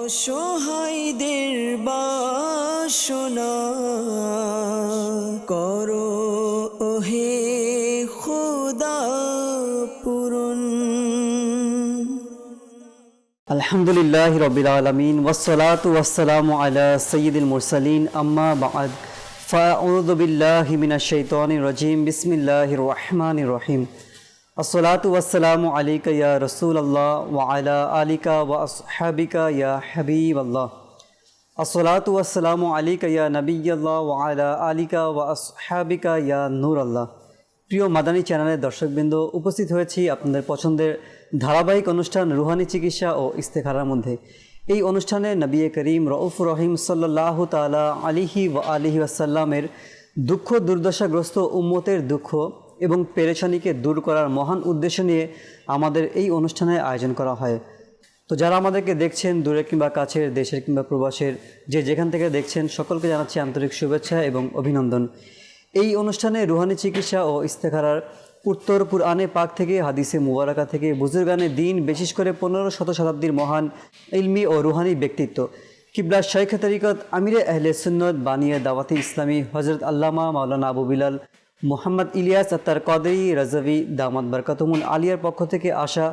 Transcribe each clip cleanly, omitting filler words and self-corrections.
অসহায়দের বাসনা করো ওহে খোদা পূরণ। আলহামদুলিল্লাহি রাব্বিল আলামিন ওয়াসসালাতু ওয়াসসালামু আলা সাইয়্যিদিল মুরসালিন আম্মা বা'দ ফাআউযু বিল্লাহি মিনাশ শাইতানির রাজীম বিসমিল্লাহির রহমানির রহিম। আসসালাতু ওয়াসসালামু আলাইকা ইয়া রাসূলুল্লাহ ওয়া আলা আলিকা ওয়া আসহাবিকা ইয়া হাবিবাল্লাহ। আসসালাতু ওয়াসসালামু আলাইকা ইয়া নবিয়্যাল্লাহ ওয়া আলা আলিকা ওয়া আসহাবিকা ইয়া নূরাল্লাহ। প্রিয় মাদানী চ্যানেলের দর্শকবৃন্দ, উপস্থিত হয়েছি আপনাদের পছন্দের ধারাবাহিক অনুষ্ঠান রুহানি চিকিৎসা ও ইস্তেখারার মধ্যে। এই অনুষ্ঠানে নবী করিম রউফুর রহিম সাল্লাল্লাহু তাআলা আলাইহি ওয়া আলিহি ওয়াসাল্লামের দুঃখ দুর্দশাগ্রস্ত উম্মতের দুঃখ এবং পেরেশানিকে দূর করার মহান উদ্দেশ্য নিয়ে আমাদের এই অনুষ্ঠানের আয়োজন করা হয়। তো যারা আমাদেরকে দেখছেন দূরে কিংবা কাছের, দেশের কিংবা প্রবাসের, যে যেখান থেকে দেখছেন, সকলকে জানাচ্ছি আন্তরিক শুভেচ্ছা এবং অভিনন্দন। এই অনুষ্ঠানে রুহানি চিকিৎসা ও ইস্তেখারার উত্তর কুরআনে পাক থেকে, হাদিসে মুবারাকা থেকে, বুজুর্গানে দ্বীন, বিশেষ করে 15শত শতাব্দীর মহান ইলমি ও রুহানি ব্যক্তিত্ব কিবলা শাইখ তরিকত আমিরে আহলে সুন্নত বানিয়ে দাওয়াতে ইসলামী হজরত আল্লামা মাওলানা আবু বিলাল মোহাম্মদ ইলিয়াস আত্তার কদরি রাজাভি দামাত বরকাতুমুল আলিয়ার পক্ষ থেকে আসা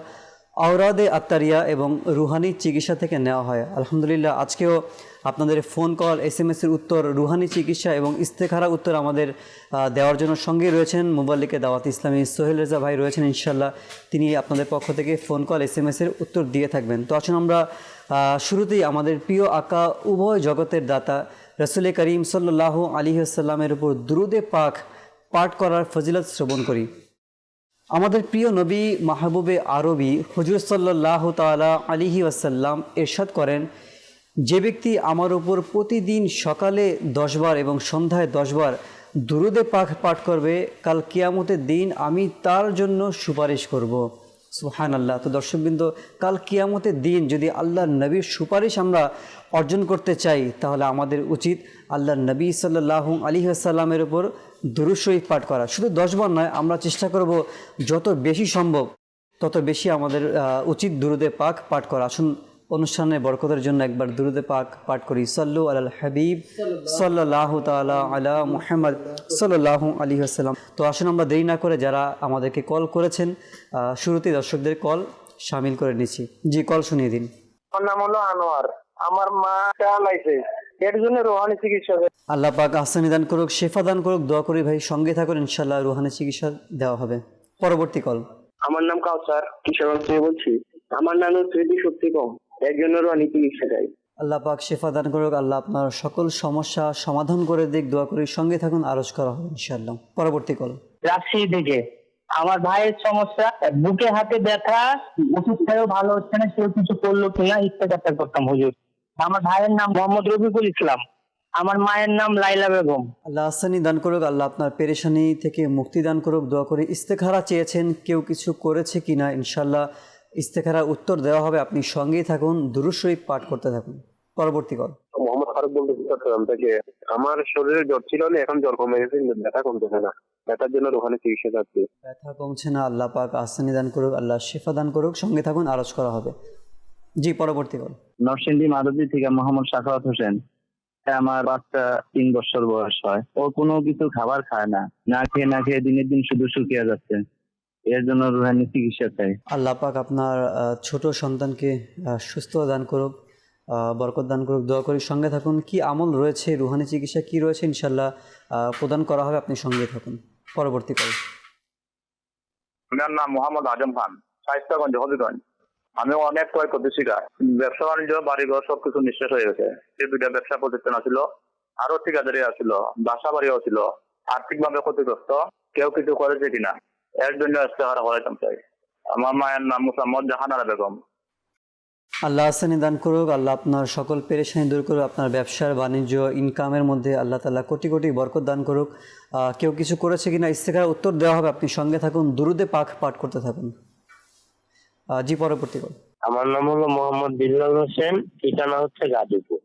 আওরাদে আত্তারিয়া এবং রুহানি চিকিৎসা থেকে নেওয়া হয়। আলহামদুলিল্লাহ, আজকেও আপনাদের ফোন কল, এসএমএসের উত্তর, রুহানি চিকিৎসা এবং ইস্তেখারা উত্তর আমাদের দেওয়ার জন্য সঙ্গে রয়েছেন মুবাল্লিকে দাওয়াত ইসলামী সোহেল রেজা ভাই রয়েছেন। ইনশাল্লাহ তিনি আপনাদের পক্ষ থেকে ফোন কল, এসএমএসের উত্তর দিয়ে থাকবেন। তো আসুন আমরা শুরুতেই আমাদের প্রিয় আকা, উভয় জগতের দাতা রাসূল করিম সাল্লাল্লাহু আলাইহি ওয়াসাল্লামের উপর দুরুদে পাক পাঠ করার ফজিলত শ্রবণ করি। আমাদের প্রিয় নবী মাহবুবে আরবি হুজুর সাল্লাল্লাহু তাআলা আলাইহি ওয়াসাল্লাম ইরশাদ করেন, যে ব্যক্তি আমার উপর প্রতিদিন সকালে 10 বার এবং সন্ধ্যায় 10 বার দুরুদে পাক পাঠ করবে, কাল কিয়ামতের দিন আমি তার জন্য সুপারিশ করব। সুবহানাল্লাহ। তো দর্শকবৃন্দ, কাল কিয়ামতের দিন যদি আল্লাহর নবীর সুপারিশ আমরা অর্জন করতে চাই, তাহলে আমাদের উচিত আল্লাহর নবী সাল্লাল্লাহু আলাইহি ওয়াসাল্লামের উপর দুরূদ শরীফ পাঠ করা। শুধু 10 বার নয়, আমরা চেষ্টা করব যত বেশি সম্ভব তত বেশি আমাদের উচিত দুরুদে পাক পাঠ করা। আসুন অনুষ্ঠানের বরকতের জন্য একবার দুরুদে পাক পাঠ করি। সাল্লু আলাল হাবিব সাল্লাল্লাহু তাআলা আলা মুহাম্মদ সাল্লাল্লাহু আলাইহি ওয়াসাল্লাম। তো আসুন আমরা দেরি না করে যারা আমাদেরকে কল করেছেন, শুরুতেই দর্শকদের কল শামিল করে নিচ্ছি। জি, কল শুনিয়ে দিন। আমার নাম হলো আনোয়ার। আমার মা চালাইছে, এর জন্য রোহানি চিকিৎসা। আল্লাহ পাক আহসানি দান করুক, শেফা দান করুক। দোয়া করি ভাই, সঙ্গে থাকুন, ইনশাআল্লাহ রুহানি চিকিৎসা দেওয়া হবে। পরবর্তী কল। আমার নাম কাউসার, কিশোরগঞ্জ থেকে বলছি। আমার নাম স্মৃতি শক্তি কম, এর জন্য রোহানি চিকিৎসা চাই। আল্লাহ পাক শেফা দান করুক, আল্লাহ আপনার সকল সমস্যা সমাধান করে দিক। দোয়া করি সঙ্গে থাকুন, আরজ করা হবে ইনশাআল্লাহ। পরবর্তী কল। রাজশাহী থেকে আমার ভাইয়ের সমস্যা, বুকে হাতে ব্যথা, ওষুধ খেয়েও ভালো হচ্ছে না, কেউ কিছু করলো কিনা ইস্তেকার করতাম হুজুর। আমার ভাইয়ের নাম মোহাম্মদ রফিকুল ইসলাম, আমার মায়ের নাম লাইলা বেগম। আল্লাহ আহসানি দান করুক, আল্লাহ আপনার পেরেশানি থেকে মুক্তি দান করুক। দোয়া করি ইস্তেখারা চেয়েছেন, কেউ কিছু করেছে কিনা, ইনশাআল্লাহ ইস্তেখারার উত্তর দেওয়া হবে। আপনি সঙ্গেই থাকুন, দুরূদ শরীফ পাঠ করতে থাকুন। পরবর্তী কল। মোহাম্মদ ফারুক বলতেছি চট্টগ্রাম থেকে। আমার শরীরে জ্বর ছিল না, এখন জ্বর কমে গেছে, কিন্তু ব্যথা কমতেছে না। ব্যথার জন্য রোহানি চিকিৎসা চাচ্ছি। ব্যথা কমছে না, আল্লাহ পাক আহসানি দান করুক, আল্লাহ শেফা দান করুক। সঙ্গে থাকুন, আরজ করা হবে। জি, পরবর্তী কল। নরসিংদী মাধবদী থেকে মোহাম্মদ শাখাওয়াত হোসেন। আমার বাচ্চা 3 বছর বয়স হয়, ও কোনো কিছু খাবার খায় না, না খেয়ে দিনের দিন শুধু শুকিয়ে যাচ্ছে, এর জন্য রুহানি চিকিৎসা চাই। আল্লাহ পাক আপনার ছোট সন্তানকে সুস্থ দান করুক, বরকত দান করুক। দোয়া করি সঙ্গে থাকুন। কি আমল রয়েছে, রুহানি চিকিৎসা কি রয়েছে, ইনশাল্লাহ প্রদান করা হবে। আপনি সঙ্গে থাকুন। পরবর্তী কল। আমার নাম মোহাম্মদ আজম খান, শায়েস্তাগঞ্জ, হবিগঞ্জ। আমি অনেক ক্রয় করতেছি, ব্যবসা বাণিজ্য, বাড়িঘর সবকিছু নিঃশেষ হয়ে গেছে। এই 2টা ব্যবসা প্রতিষ্ঠান ছিল, আরো ঠিকাদারি আছিল, বাসা বাড়িও ছিল। আর্থিক ভাবে ক্ষতিগ্রস্ত, কেউ কিছু করেছে কিনা, এর জন্য ইস্তেখারা করাইতাম চাই। আমার মায়ের নাম মোসাম্মদ জাহানারা বেগম। আল্লাহ আহসানি দান করুক, আল্লাহ আপনার সকল পেরেশানি দূর করুক। আপনার ব্যবসার বাণিজ্য ইনকামের মধ্যে আল্লাহ তাআলা কোটি কোটি বরকত দান করুক। কেউ কিছু করেছে কিনা ইস্তেখারার উত্তর দেওয়া হবে। আপনি সঙ্গে থাকুন, দুরুদে পাক পাঠ করতে থাকুন। জি, পরবর্তী কল। আমার নাম হলো মোহাম্মদ বিল্লাল হোসেন, ঠিকানা হচ্ছে গাজীপুর।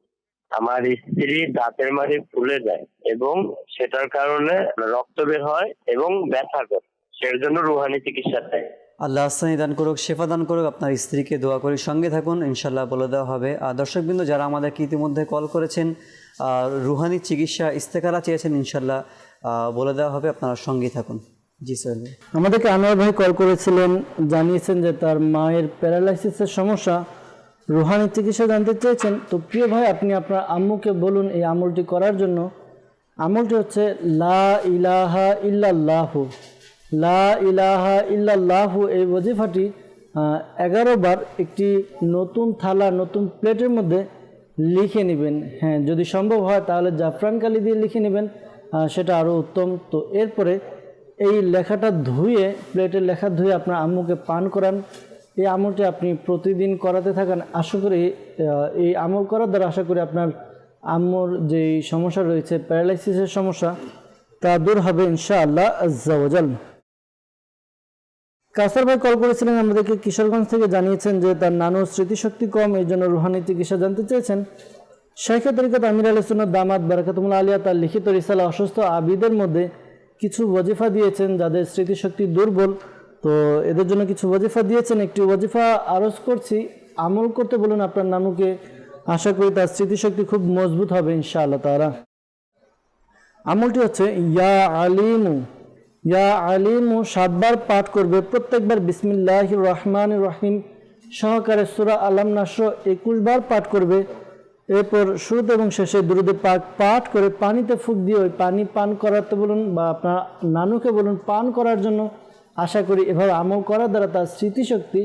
আমার স্ত্রী দাঁতের মাড়ি ফুলে যায় এবং সেটার কারণে রক্ত বের হয় এবং ব্যথা করে, সের জন্য রুহানি চিকিৎসা চাই। আল্লাহ আসানি দান করুক, শেফা দান করুক। আপনার স্ত্রীকে দোয়া করি, সঙ্গে থাকুন, ইনশাল্লাহ বলে দেওয়া হবে। আর দর্শকবৃন্দ যারা আমাদেরকে ইতিমধ্যে কল করেছেন, রুহানি চিকিৎসা ইস্তেকারা চেয়েছেন, ইনশাল্লাহ বলে দেওয়া হবে, আপনারা সঙ্গেই থাকুন। জি স্যার। আমাদেরকে আনোয়ার ভাই কল করেছিলেন, জানিয়েছেন যে তার মায়ের প্যারালাইসিসের সমস্যা, রুহানি চিকিৎসা জানতে চেয়েছেন। তো প্রিয় ভাই, আপনি আপনার আম্মুকে বলুন এই আমলটি করার জন্য। আমলটি হচ্ছে লা ইলাহা ইল্লাল্লাহু, লা ইলাহা ইল্লাল্লাহু। এই ওজিফাটি 11 বার একটি নতুন থালা, নতুন প্লেটের মধ্যে লিখে নেবেন। হ্যাঁ, যদি সম্ভব হয় তাহলে জাফরান কালি দিয়ে লিখে নেবেন, সেটা আরও উত্তম। তো এরপরে এই লেখাটা ধুয়ে, প্লেটের লেখা ধুয়ে আপনার আম্মুকে পান করান। এই আমলটি আপনি প্রতিদিন করাতে থাকেন। আশা করি এই আমল করার দ্বারা আশা করি আপনার আম্মুর যেই সমস্যা রয়েছে, প্যারালাইসিসের সমস্যা, তা দূর হবে ইনশাআল্লাহ আজ্জা ওয়াজাল। কাসার ভাই কল করেছিলেন আমাদেরকে কিশোরগঞ্জ থেকে, জানিয়েছেন যে তার নানুর স্মৃতিশক্তি কম, এই জন্য রুহানি চিকিৎসা জানতে চেয়েছেন। শাইখে তরিকত আমির আহলে সুন্নাত দামাত বারাকাতুল্লাহ আলিয়া তার লিখিত রিসালা অসুস্থ আবিদের মধ্যে কিছু ওয়াজিফা দিয়েছেন যাদের স্মৃতিশক্তি দুর্বল। তো এদের জন্য কিছু ওয়াজিফা দিয়েছেন। একটি ওয়াজিফা আরজ করছি, আমল করতে বলুন আপনার নানুকে। আশা করি তার স্মৃতিশক্তি খুব মজবুত হবে ইনশাআল্লাহ তাআলা। আমলটি হচ্ছে ইয়া আলিমু, ইয়া আলিমু 7 বার পাঠ করবে। প্রত্যেকবার বিসমিল্লাহির রহমানির রহিম সহকারে সূরা আলাম নাসর 21 বার পাঠ করবে। এরপর শুরুতে এবং শেষে দুরূদে পাক পাঠ করে পানিতে ফুঁক দিয়ে ওই পানি পান করাতে বলুন, বা আপনার নানুকে বলুন পান করার জন্য। আশা করি এভাবে আমল করার দ্বারা তার স্মৃতিশক্তি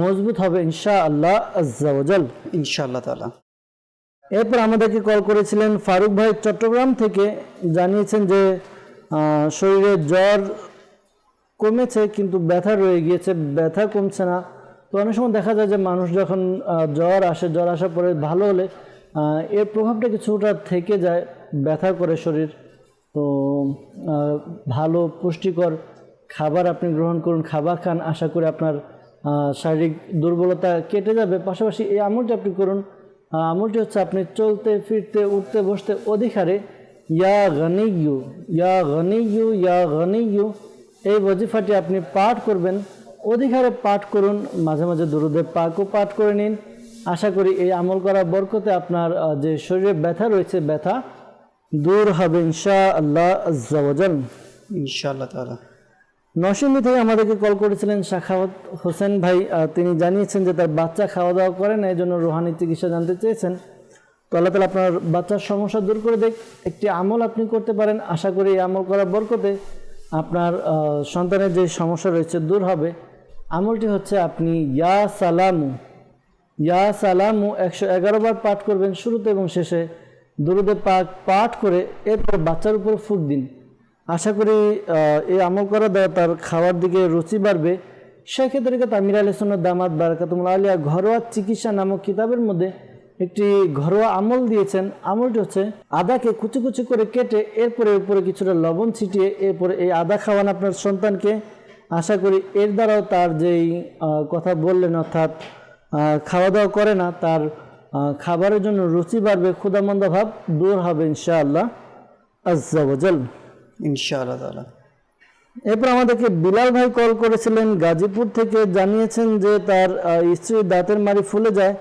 মজবুত হবে ইনশাআল্লাহ আজ্জা ওয়াজাল। ইনশাআল্লাহ তাআলা। এরপর আমাদেরকে কল করেছিলেন ফারুক ভাই চট্টগ্রাম থেকে, জানিয়েছেন যে শরীরে জ্বর কমেছে কিন্তু ব্যথা রয়ে গিয়েছে, ব্যথা কমছে না। তো অনেক সময় দেখা যায় যে মানুষ যখন জ্বর আসে, জ্বর আসার পরে ভালো হলে এর প্রভাবটা কিছুটা থেকে যায়, ব্যথা করে শরীর। তো ভালো পুষ্টিকর খাবার আপনি গ্রহণ করুন, খাবার খান, আশা করি আপনার শারীরিক দুর্বলতা কেটে যাবে। পাশাপাশি এই আমলটি আপনি করুন। আমলটি হচ্ছে আপনি চলতে ফিরতে উঠতে বসতে অধিকারে ইয়া গনিয়ু, ইয়া গনিয়ু, ইয়া গনিয়ু এই ওয়াজিফাটি আপনি পাঠ করবেন। অধিকারে পাঠ করুন, মাঝে মাঝে দুরূদে পাকও পাঠ করে নিন। আশা করি এই আমল করার বরকতে আপনার যে শরীরে ব্যথা রয়েছে, ব্যথা দূর হবে ইনশাআল্লাহ আজ্জা ওয়াজাল। ইনশাআল্লাহ তাআলা। নরসিংদী থেকে আমাদেরকে কল করেছিলেন সাখাওয়াত হোসেন ভাই, তিনি জানিয়েছেন যে তার বাচ্চা খাওয়া দাওয়া করে না, এই জন্য রুহানি চিকিৎসা জানতে চেয়েছেন। তো আল্লাহ তাআলা আপনার বাচ্চার সমস্যা দূর করে দেখ। একটি আমল আপনি করতে পারেন, আশা করি এই আমল করার বরকতে আপনার সন্তানের যে সমস্যা রয়েছে দূর হবে। আমলটি হচ্ছে আপনি ইয়া সালামু, ইয়া সালামু 111 বার পাঠ করবেন শুরুতে এবং শেষে দুরূদে পাক পাঠ করে এরপর বাচ্চার উপর ফুঁক দিন। আশা করি এই আমল করা দ্বারা তার খাওয়ার দিকে রুচি বাড়বে। শাইখে তরিকত আমির আহলে সুন্নাত দামাত বারাকাতুল্লাহ আলিয়া ঘরোয়া চিকিৎসা নামক কিতাবের মধ্যে একটি ঘরোয়া আমল দিয়েছেন। আমলটি হচ্ছে আদাকে কুচি কুচি করে কেটে এরপরে উপরে কিছুটা লবণ ছিটিয়ে এরপরে এই আদা খাওয়ান আপনার সন্তানকে। আশা করি এর দ্বারাও তার যেই কথা বললেন, অর্থাৎ খাওয়া দাওয়া করে না, তার খাবারের জন্য রুচি বাড়বে, ক্ষুধামন্দা ভাব দূর হবে ইনশাআল্লাহ আজ্জা ওয়াজাল। ইনশাআল্লাহ তাআলা। এরপর আমাদেরকে বিলাল ভাই কল করেছিলেন গাজীপুর থেকে, জানিয়েছেন যে তার স্ত্রীর দাঁতের মাড়ি ফুলে যায়,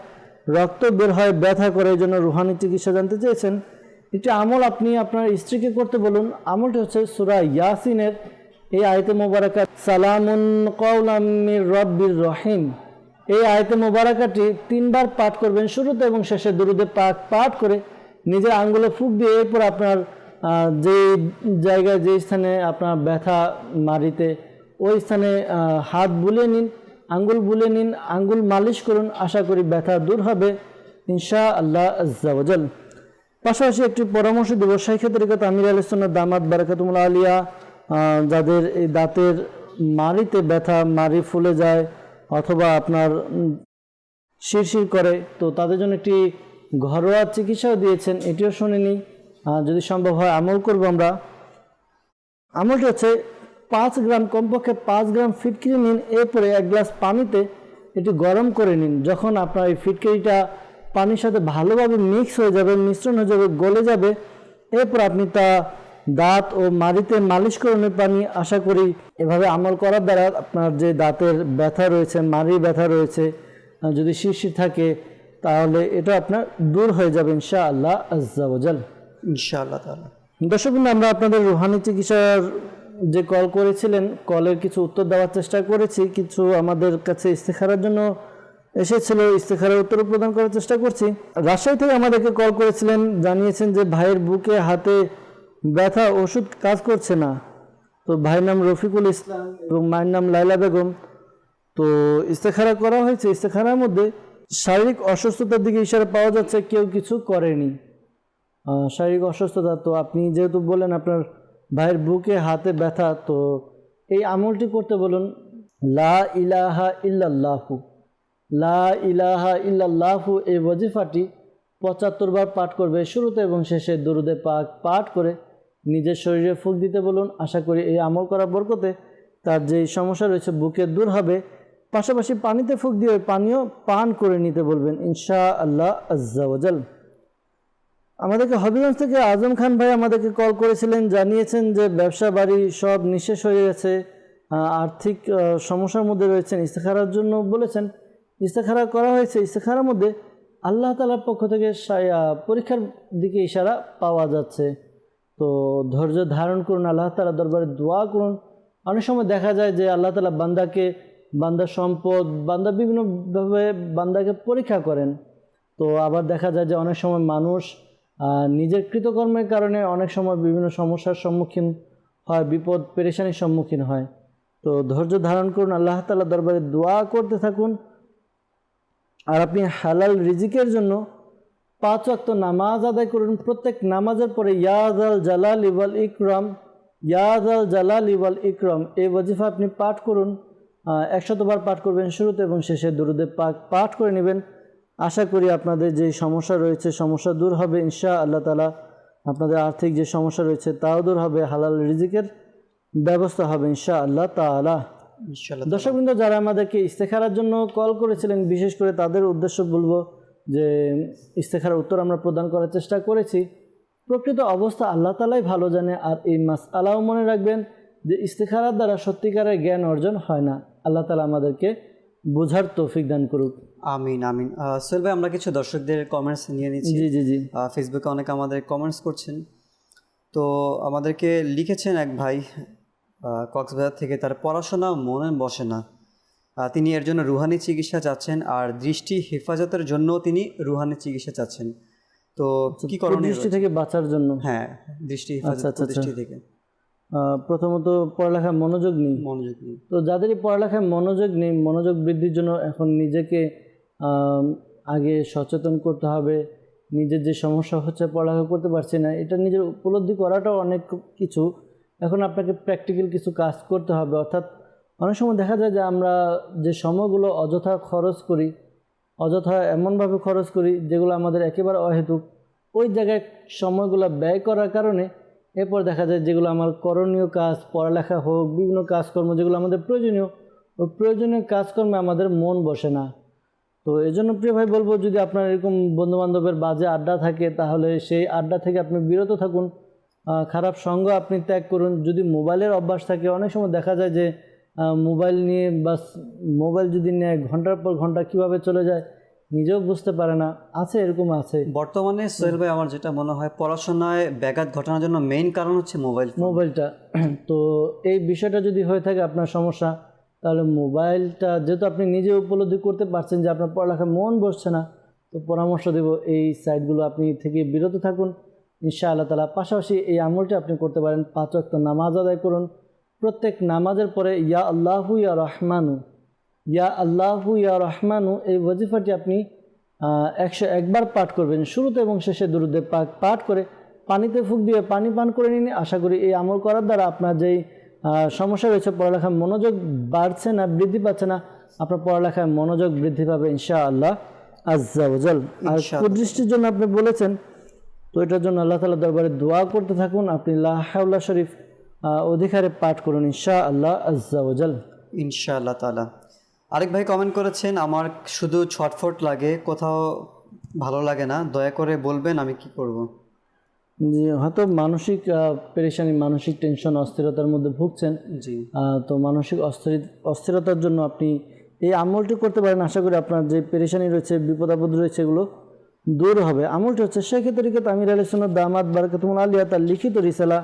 রক্ত বের হয়, ব্যথা করে, এই জন্য রুহানি চিকিৎসা জানতে চেয়েছেন। একটি আমল আপনি আপনার স্ত্রীকে করতে বলুন। আমলটি হচ্ছে সূরা ইয়াসিনের এই আয়াতে মোবারকা সালামুন কাওলাম মির রব্বির রহিম, এই আয়াতে মোবারকাটি 3 বার পাঠ করবেন শুরুতে এবং শেষে দুরূদে পাক পাঠ করে নিজের আঙ্গুলে ফুঁক দিয়ে এরপর আপনার যে জায়গায় যে স্থানে আপনার ব্যথা মাড়িতে ওই স্থানে হাত বুলিয়ে নিন, আঙ্গুল বুলিয়ে নিন, আঙ্গুল মালিশ করুন। আশা করি ব্যথা দূর হবে ইনশাআল্লাহ আজ্জা ওয়াজাল। পাশাপাশি একটি পরামর্শ দেব, শাইখে তরিকত আমির আহলে সুন্নাত দামাত বারাকাতুল্লাহ আলিয়া যাদের এই দাঁতের মাড়িতে ব্যথা, মাড়ি ফুলে যায় অথবা আপনার শিরশির করে, তো তাদের জন্য একটি ঘরোয়া চিকিৎসাও দিয়েছেন, এটিও শুনিনি, যদি সম্ভব হয় আমল করব আমরা। আমলটি হচ্ছে 5 গ্রাম, কমপক্ষে 5 গ্রাম ফিটকিরি নিন, এরপরে 1 গ্লাস পানিতে এটি গরম করে নিন। যখন আপনার এই ফিটকিরিটা পানির সাথে ভালোভাবে মিক্স হয়ে যাবে, মিশ্রণ হয়ে যাবে, গলে যাবে, এরপর আপনি তা দাঁত ও মাড়িতে মালিশ করণের পানি, আশা করি এভাবে আমল করার দ্বারা আপনার যে দাঁতের ব্যথা রয়েছে, মাড়ির ব্যথা রয়েছে, যদি শিরশির থাকে তাহলে এটা আপনার দূর হয়ে যাবে ইনশাআল্লাহ আজ্জা ওয়াজাল। ইনশাআল্লাহ তাআলা। দর্শক বন্ধু, আমরা আপনাদের রুহানি চিকিৎসার যে কল করেছিলেন, কলের কিছু উত্তর দেওয়ার চেষ্টা করেছি। কিছু আমাদের কাছে ইস্তেখারার জন্য এসেছিল, ইস্তেখারার উত্তর প্রদান করার চেষ্টা করছি। রাজশাহী থেকে আমাদেরকে কল করেছিলেন, জানিয়েছেন যে ভাইয়ের বুকে হাতে ব্যথা, ওষুধ কাজ করছে না। তো ভাইয়ের নাম রফিকুল ইসলাম এবং মায়ের নাম লাইলা বেগম। তো ইস্তেখারা করা হয়েছে, ইস্তেখারার মধ্যে শারীরিক অসুস্থতার দিকে ইশারা পাওয়া যাচ্ছে, কেউ কিছু করেনি। শারীরিক অসুস্থতা, তো আপনি যেহেতু বললেন আপনার ভাইয়ের বুকে হাতে ব্যথা, তো এই আমলটি করতে বলুন। লা ইলাহা ইল্লাল্লাহু, লা ইলাহা ইল্লাল্লাহু এই ওয়াজিফাটি ৭৫ বার পাঠ করবে, শুরুতে এবং শেষে দরুদে পাক পাঠ করে নিজের শরীরে ফুঁক দিতে বলুন। আশা করি এই আমল করার বরকতে তার যেই সমস্যা রয়েছে বুকে দূর হবে। পাশাপাশি পানিতে ফুঁক দিয়ে ওই পানিও পান করে নিতে বলবেন ইনশাআল্লাহ আজ্জা ওয়াজাল। আমাদেরকে হবিগঞ্জ থেকে আজম খান ভাই আমাদেরকে কল করেছিলেন, জানিয়েছেন যে ব্যবসা বাড়ি সব নিঃশেষ হয়ে গেছে, আর্থিক সমস্যার মধ্যে রয়েছেন। ইস্তেখারার জন্য বলেছেন, ইস্তেখারা করা হয়েছে। ইস্তেখারার মধ্যে আল্লাহ তাআলার পক্ষ থেকে পরীক্ষার দিকে ইশারা পাওয়া যাচ্ছে। তো ধৈর্য ধারণ করুন, আল্লাহ তাআলার দরবারে দোয়া করুন। অনেক সময় দেখা যায় যে আল্লাহ তাআলা বান্দার সম্পদ, বান্দা বিভিন্নভাবে বান্দাকে পরীক্ষা করেন। তো আবার দেখা যায় যে অনেক সময় মানুষ নিজের কৃতকর্মের কারণে অনেক সময় বিভিন্ন সমস্যার সম্মুখীন হয়, বিপদ পেরেশানির সম্মুখীন হয়। তো ধৈর্য ধারণ করুন, আল্লাহ তাআলার দরবারে দোয়া করতে থাকুন। আর আপনি হালাল রিজিকের জন্য 5 ওয়াক্ত নামাজ আদায় করুন। প্রত্যেক নামাজের পরে ইয়া যাল জালাল ওয়াল ইকরাম, ইয়া যাল জালাল ওয়াল ইকরাম এই ওয়াজিফা আপনি পাঠ করুন। 100 বার পাঠ করবেন, শুরুতে এবং শেষে দরুদে পাক পাঠ করে নেবেন। আশা করি আপনাদের যে সমস্যা রয়েছে সমস্যা দূর হবে ইনশাআল্লাহ তাআলা। আপনাদের আর্থিক যে সমস্যা রয়েছে তাও দূর হবে, হালাল রিজিকের ব্যবস্থা হবে ইনশাআল্লাহ তাআলা। দর্শকবৃন্দ, যারা আমাদেরকে ইস্তেখারার জন্য কল করেছিলেন, বিশেষ করে তাদের উদ্দেশ্য বলবো যে ইস্তেখারার উত্তর আমরা প্রদান করার চেষ্টা করেছি। প্রকৃত অবস্থা আল্লাহ তাআলাই ভালো জানে। আর এই মাসআলাও মনে রাখবেন যে ইস্তেখারার দ্বারা সত্যিকারের জ্ঞান অর্জন হয় না। আল্লাহ তাআলা আমাদেরকে বোঝার তৌফিক দান করুক। আমিন আমিন। সোহেল ভাই, আমরা কিছু দর্শকদের কমেন্টস নিয়ে নিচ্ছি। জি জি জি। ফেসবুকে অনেকে আমাদের কমেন্টস করছেন। তো আমাদেরকে লিখেছেন এক ভাই কক্সবাজার থেকে, তার পড়াশোনা মনে বসে না, তিনি এর জন্য রুহানি চিকিৎসা চাচ্ছেন, আর দৃষ্টি হেফাজতের জন্য তিনি রুহানি চিকিৎসা চাচ্ছেন। তো কি করণীয় দৃষ্টি থেকে বাঁচার জন্য? হ্যাঁ, দৃষ্টি হেফাজত দৃষ্টি থেকে। প্রথমত পড়ালেখায় মনোযোগ নেই। তো যাদেরই পড়ালেখায় মনোযোগ নেই, মনোযোগ বৃদ্ধির জন্য এখন নিজেকে আগে সচেতন করতে হবে। নিজের যে সমস্যা হচ্ছে, পড়ালেখা করতে পারছি না, এটা নিজের উপলব্ধি করাটাও অনেক কিছু। এখন আপনাকে প্র্যাকটিক্যাল কিছু কাজ করতে হবে। অর্থাৎ অনেক সময় দেখা যায় যে আমরা যে সময়গুলো অযথা খরচ করি, অযথা এমনভাবে খরচ করি যেগুলো আমাদের একেবারে অহেতুক, ওই জায়গায় সময়গুলো ব্যয় করার কারণে এরপর দেখা যায় যেগুলো আমার করণীয় কাজ, পড়ালেখা হোক, বিভিন্ন কাজকর্ম যেগুলো আমাদের প্রয়োজনীয়, ওই প্রয়োজনীয় কাজকর্মে আমাদের মন বসে না। তো এই জন্য প্রিয় ভাই বলবো, যদি আপনার এরকম বন্ধুবান্ধবের বাজে আড্ডা থাকে তাহলে সেই আড্ডা থেকে আপনি বিরত থাকুন, খারাপ সঙ্গ আপনি ত্যাগ করুন। যদি মোবাইলের অভ্যাস থাকে, অনেক সময় দেখা যায় যে মোবাইল নিয়ে বাস মোবাইল যদি নেয় ঘন্টার পর ঘন্টা কীভাবে চলে যায় নিজেও বুঝতে পারে না। আছে, এরকম আছে বর্তমানে। সোহেল ভাই, আমার যেটা মনে হয় পড়াশোনায় ব্যাঘাত ঘটানোর জন্য মেইন কারণ হচ্ছে মোবাইলটা। তো এই বিষয়টা যদি হয়ে থাকে আপনার সমস্যা, তাহলে মোবাইলটা যেহেতু আপনি নিজে উপলব্ধি করতে পারছেন যে আপনার পড়ালেখায় মন বসছে না, তো পরামর্শ দেব এই সাইটগুলো আপনি থেকে বিরত থাকুন ইনশাআল্লাহ তাআলা। পাশাপাশি এই আমলটি আপনি করতে পারেন। 5 ওয়াক্ত নামাজ আদায় করুন। প্রত্যেক নামাজের পরে ইয়া আল্লাহু ইয়া রহমানু, ইয়া আল্লাহু ইয়া রহমানু এই ওয়াজিফাটি আপনি 101 বার পাঠ করবেন, শুরুতে এবং শেষে দরুদে পাক পাঠ করে পানিতে ফুঁক দিয়ে পানি পান করে নিন। আশা করি এই আমল করার দ্বারা আপনার যেই সমস্যা রয়েছে, পড়ালেখায় মনোযোগ বাড়ছে না, বৃদ্ধি পাচ্ছে না, আপনার পড়ালেখায় মনোযোগ বৃদ্ধি পাবে ইনশাআল্লাহ আজ্জা ওয়াজাল। আর কুদৃষ্টির জন্য আপনি বলেছেন, তো এটার জন্য আল্লাহ তাআলার দরবারে দোয়া করতে থাকুন। আপনি লা হাওলা শরীফ অধিকারে পাঠ করুন ইনশাআল্লাহ আজ্জা ওয়াজাল ইনশাআল্লাহ তাআলা। আরেক ভাই কমেন্ট করেছেন, আমার শুধু ছটফট লাগে, কোথাও ভালো লাগে না, দয়া করে বলবেন আমি কি করব। যে হয়তো মানসিক পেরেশানি, মানসিক টেনশন, অস্থিরতার মধ্যে ভুগছেন। জি। তো মানসিক অস্থিরতার জন্য আপনি এই আমলটি করতে পারেন। আশা করি আপনার যে পেরেশানি রয়েছে, বিপদ আপদ রয়েছে, এগুলো দূর হবে। আমলটি হচ্ছে শেখ তরিকত আমির আহলে সুন্নাত দামাত বারাকাতুহুল আলিয়া তার লিখিত রিসালা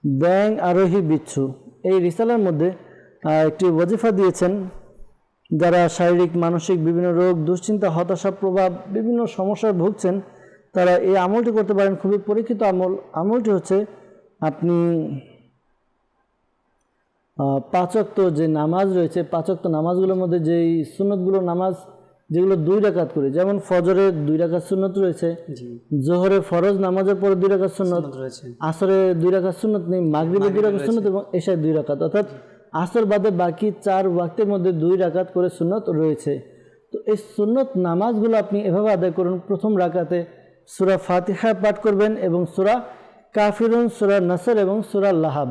ব্যাং আরোহী বিচ্ছু। এই রিসালার মধ্যে একটি ওয়াজিফা দিয়েছেন। যারা শারীরিক মানসিক বিভিন্ন রোগ, দুশ্চিন্তা, হতাশা প্রভাব, বিভিন্ন সমস্যায় ভুগছেন, তারা এই আমলটি করতে পারেন। খুবই পরীক্ষিত আমলটি হচ্ছে আপনি 5 ওয়াক্ত যে নামাজ রয়েছে, 5 ওয়াক্ত নামাজগুলোর মধ্যে যেই সুন্নতগুলো নামাজ যেগুলো 2 রাকাত করে, যেমন ফজরে 2 রাকাত সুন্নত রয়েছে, জোহরে ফরজ নামাজের পরে 2 রাকাত সুন্নত রয়েছে, আসরে 2 রাকাত সুন্নত নেই, মাগরিবে 2 রাকাত সুন্নত এবং এশায় 2 রাকাত, অর্থাৎ আসর বাদে বাকি 4 ওয়াক্তের মধ্যে 2 রাকাত করে সুন্নত রয়েছে। তো এই সুন্নত নামাজগুলো আপনি এভাবে আদায় করুন। প্রথম রাকাতে সূরা ফাতিহা পাঠ করবেন এবং সূরা কাফিরুন, সূরা নাসর এবং সূরা লাহাব,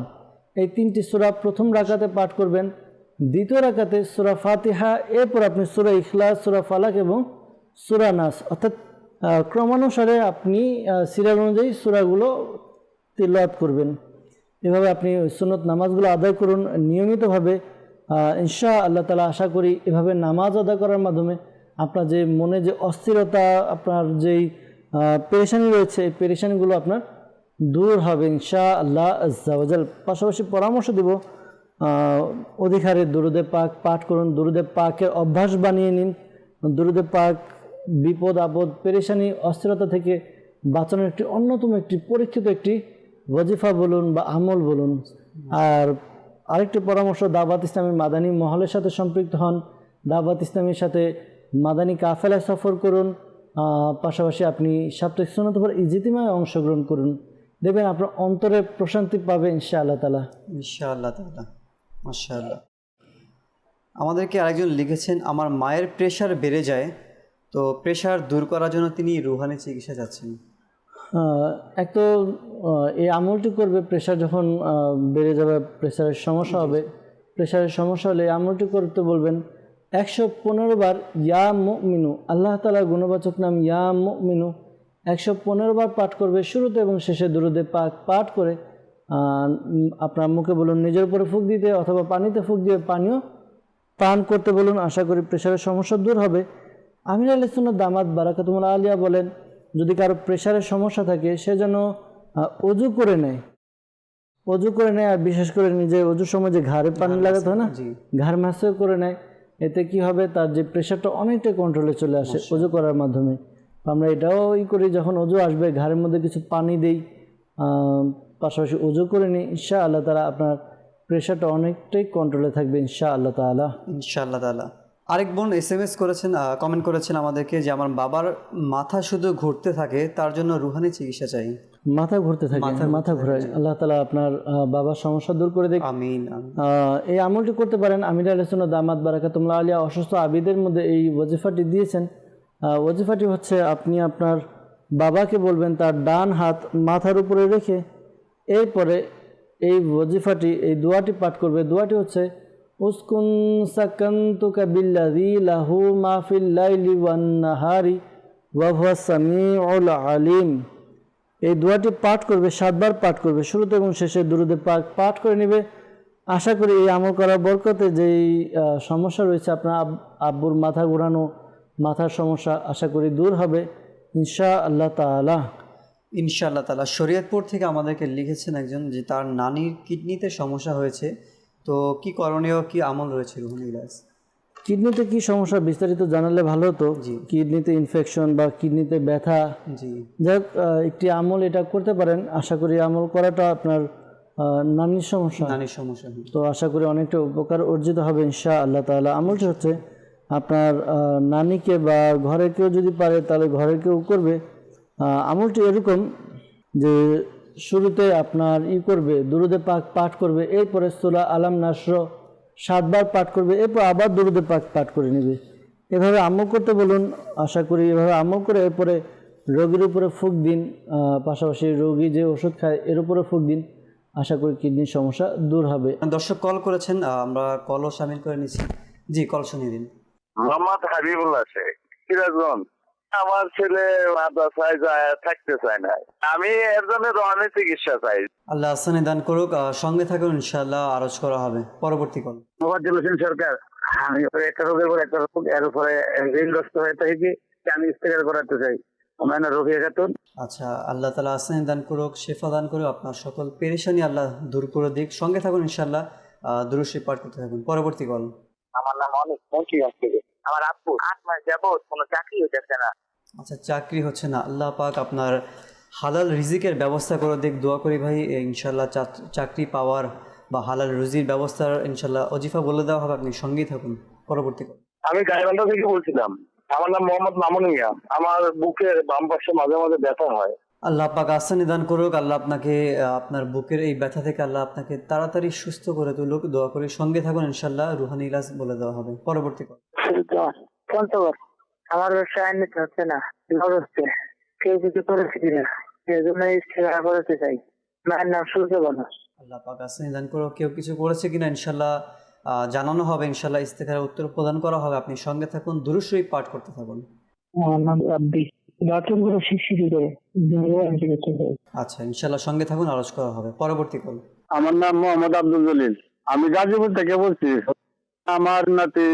এই 3টি সূরা প্রথম রাকাতে পাঠ করবেন। দ্বিতীয় রাকাতে সূরা ফাতিহা, এরপর আপনি সূরা ইখলাস, সূরা ফালাক এবং সূরা নাস, অর্থাৎ ক্রমানুসারে আপনি সিরিয়াল অনুযায়ী সূরাগুলো তিলাওয়াত করবেন। এভাবে আপনি সুন্নত নামাজগুলো আদায় করুন নিয়মিতভাবে। ইনশাআল্লাহ তাআলা আশা করি এভাবে নামাজ আদায় করার মাধ্যমে আপনার যে মনে যে অস্থিরতা, আপনার যেই পেরেশানি রয়েছে, এই পেরেশানিগুলো আপনার দূর হবে ইনশাআল্লাহ আজ্জা ওয়া জাল। পাশাপাশি পরামর্শ দিব, অধিকারে দুরুদে পাক পাঠ করুন। দুরুদে পাকের অভ্যাস বানিয়ে নিন। দুরুদে পাক বিপদ আপদ, পেরেশানি, অস্থিরতা থেকে বাঁচানোর একটি অন্যতম একটি পরীক্ষিত একটি ওয়াজিফা বলুন বা আমল বলুন। আর আরেকটি পরামর্শ, দাওয়াত ইসলামী মাদানী মহলের সাথে সম্পৃক্ত হন। দাওয়াত ইসলামীর সাথে মাদানী কাফেলায় সফর করুন। পাশাপাশি আপনি সাপ্তাহিক সুন্নাত পর ইজতিমায় অংশগ্রহণ করুন। দেখবেন আপনার অন্তরে প্রশান্তি পাবে ইনশাআল্লাহ তাআলা। ইনশাআল্লাহ তাআলা, মাশাআল্লাহ। আমাদেরকে আরেকজন লিখেছেন, আমার মায়ের প্রেশার বেড়ে যায়, তো প্রেশার দূর করার জন্য তিনি রুহানি চিকিৎসা চাচ্ছেন। এক তো এই আমলটি করবে, প্রেশার যখন বেড়ে যাবে, প্রেশারের সমস্যা হবে, প্রেশারের সমস্যা হলে এই আমলটি করতে বলবেন 115 বার ইয়া মুমিনু, আল্লাহ তাআলার গুণবাচক নাম ইয়া মুমিনু 115 বার পাঠ করবে। শুরুতে এবং শেষে দুরুদে পাক পাঠ করে আপনার মুখে বলুন, নিজের উপরে ফুঁক দিতে অথবা পানিতে ফুঁক দিয়ে পানীয় পান করতে বলুন। আশা করি প্রেশারের সমস্যা দূর হবে। আমির আহলে সুন্নাত দামাত বারাকাতুহুল আলিয়া বলেন, যদি কারো প্রেশারের সমস্যা থাকে সে যেন অজু করে নেয়, আর বিশেষ করে নিজে অজুর সময় যে ঘাড়ে পানি লাগাতে হয় না, ঘাড় ম্যাসেজ করে নেয়। এতে কি হবে, তার যে প্রেশারটা অনেকটা কন্ট্রোলে চলে আসে অজু করার মাধ্যমে। আমরা এটাও করি, যখন অজু আসবে ঘাড়ের মধ্যে কিছু পানি দেই, পাশাপাশি অজু করে নিই। ইনশাআল্লাহ তাআলা আপনার প্রেশারটা অনেকটাই কন্ট্রোলে থাকবে ইনশাআল্লাহ তাআলা। ইনশাআল্লাহ তাআলা। আরেক বোন SMS করেছেন, কমেন্ট করেছেন আমাদেরকে যে আমার বাবার মাথা শুধু ঘুরতে থাকে, তার জন্য রুহানি চিকিৎসা চাই। মাথা ঘুরতে থাকে, মাথা ঘোরায়, আল্লাহ তাআলা আপনার বাবার সমস্যা দূর করে দেখ। আমিন। এই আমলটি করতে পারেন। আমির আহলে সুন্নাত দামাত বারাকাতুহুল আলিয়া অসুস্থ আবিদের মধ্যে এই ওয়াজিফাটি দিয়েছেন। ওয়াজিফাটি হচ্ছে আপনি আপনার বাবাকে বলবেন তার ডান হাত মাথার উপরে রেখে, এরপরে এই ওয়াজিফাটি, এই দোয়াটি পাঠ করবে। দোয়াটি হচ্ছে উসকুন সাকানতুকা বিল্লাযী লাহু মা ফিল লাইলি ওয়ান নাহারি ওয়া হুয়াস সামিউল আলিম। এই দোয়াটি পাঠ করবে, 7 বার পাঠ করবে। শুরুতে এবং শেষে দুরুদে পাক পাঠ করে নেবে। আশা করি এই আমল করার বরকতে যেই সমস্যা রয়েছে, আপনার আব্বুর মাথা ঘোরানো, মাথার সমস্যা, আশা করি দূর হবে ইনশাআল্লাহ তাআলা। ইনশাআল্লাহ তাআলা। শরীয়তপুর থেকে আমাদেরকে লিখেছেন একজন যে তার নানির কিডনিতে সমস্যা হয়েছে, তো কি করণীয়, কি আমল রয়েছে রুহানি ইলাজ? কিডনিতে কি সমস্যা বিস্তারিত জানালে ভালো হতো। কিডনিতে ইনফেকশন বা কিডনিতে ব্যথা, যাক একটি আমল এটা করতে পারেন। আশা করি আমল করাটা আপনার নানির সমস্যা, তো আশা করি অনেকটা উপকার অর্জিত হবে ইনশাআল্লাহ তাআলা। আমলটি হচ্ছে আপনার নানিকে বা ঘরে কেউ যদি পারে তাহলে ঘরে কেউ করবে। আমলটি এরকম যে শুরুতে আপনার করবে, দুরুদে পাক পাঠ করবে, এরপরে সূরা আলাম নাসর 7 বার পাঠ করবে, এরপর আবার দুরুদে পাক পাঠ করে নেবে। এভাবে আমল করতে বলুন। আশা করি এভাবে আমল করে এরপরে রোগীর উপরে ফুঁক দিন, পাশাপাশি রোগী যে ওষুধ খায় এর উপরে ফুঁক দিন। আশা করি কিডনির সমস্যা দূর হবে। দর্শক কল করেছেন, আমরা কলও শামিল করে নিচ্ছি। জি, কল শুনিয়ে দিন। মোহাম্মদ হাবিবুল্লাহ শেখ, সিরাজগঞ্জ। আমার ছেলে মাদ্রাসায় যায় থাকতে চায় না, আমি এর জন্য রোহানি চিকিৎসা চাই। আল্লাহ আসানি দান করুক। সঙ্গে থাকুন, ইনশাআল্লাহ আরজ করা হবে পরবর্তী কল। মোবাজ্জেল হোসেন সরকার। আমি একটা রোগের পর একটা রোগ, এর উপরে ঋণগ্রস্ত হয়ে থাকি, আমি ইস্তেগফার করাতে চাই। আমার নাম রফিয়া খাতুন। আচ্ছা, আল্লাহ তাআলা আসানি দান করুক, শেফা দান করুক, আপনার সকল পেরেশানি আল্লাহ দূর করে দিক। সঙ্গে থাকুন ইনশাআল্লাহ, দুরূদ শরীফ পাঠ করতে থাকুন পরবর্তী কল। আমার নাম অনেক মুন্সিগঞ্জ থেকে। আমার আপু 8 মাস যাবত কোনো চাকরি হইতেছে না। আচ্ছা, চাকরি হচ্ছে না, আল্লাহ পাক আপনার হালাল রিজিকের ব্যবস্থা করে দিক, দোয়া করি ভাই। ইনশাআল্লাহ চাকরি পাওয়ার বা হালাল রুজির ব্যবস্থার ইনশাআল্লাহ অজিফা বলে দেওয়া হবে, আপনি সঙ্গেই থাকুন পরবর্তী কল। আমি গাইবান্ধা থেকে বলছিলাম। আমার নাম মোহাম্মদ মামুন মিয়া। আমার বুকের বাম পাশে মাঝে মাঝে ব্যথা হয়। আল্লাহ পাক আসানি দান করুক, আল্লাহ আপনাকে আপনার বুকের এই ব্যথা থেকে আল্লাহ আপনাকে তাড়াতাড়ি সুস্থ করে তুলুক, দোয়া করি। সঙ্গে থাকুন ইনশাআল্লাহ, রুহানি ইলাজ বলে দেওয়া হবে পরবর্তী কল। পঞ্চগড়। আমার ব্যবসা নিতে হচ্ছে না, লস হচ্ছে, কেউ কিছু করেছে কিনা, এই জন্য ইস্তেগফার করতে চাই। মায়ের নাম সূর্য বানু। আল্লাহ পাক আসানি দান করুক। কেউ কিছু করেছে কিনা ইনশাআল্লাহ জানানো হবে, ইনশাআল্লাহ ইস্তেখারার উত্তর প্রদান করা হবে। আপনি সঙ্গে থাকুন, দুরূদ শরীফ পাঠ করতে থাকুন। আমার নাম আব্দি। বাথরুম করে শিশির করে আচ্ছা, ইনশাআল্লাহ সঙ্গে থাকুন, আলোচ করা হবে পরবর্তী কল। আমার নাম মোহাম্মদ আব্দুল জলিল। আমি গাজীপুর থেকে বলছি। আমার নাতি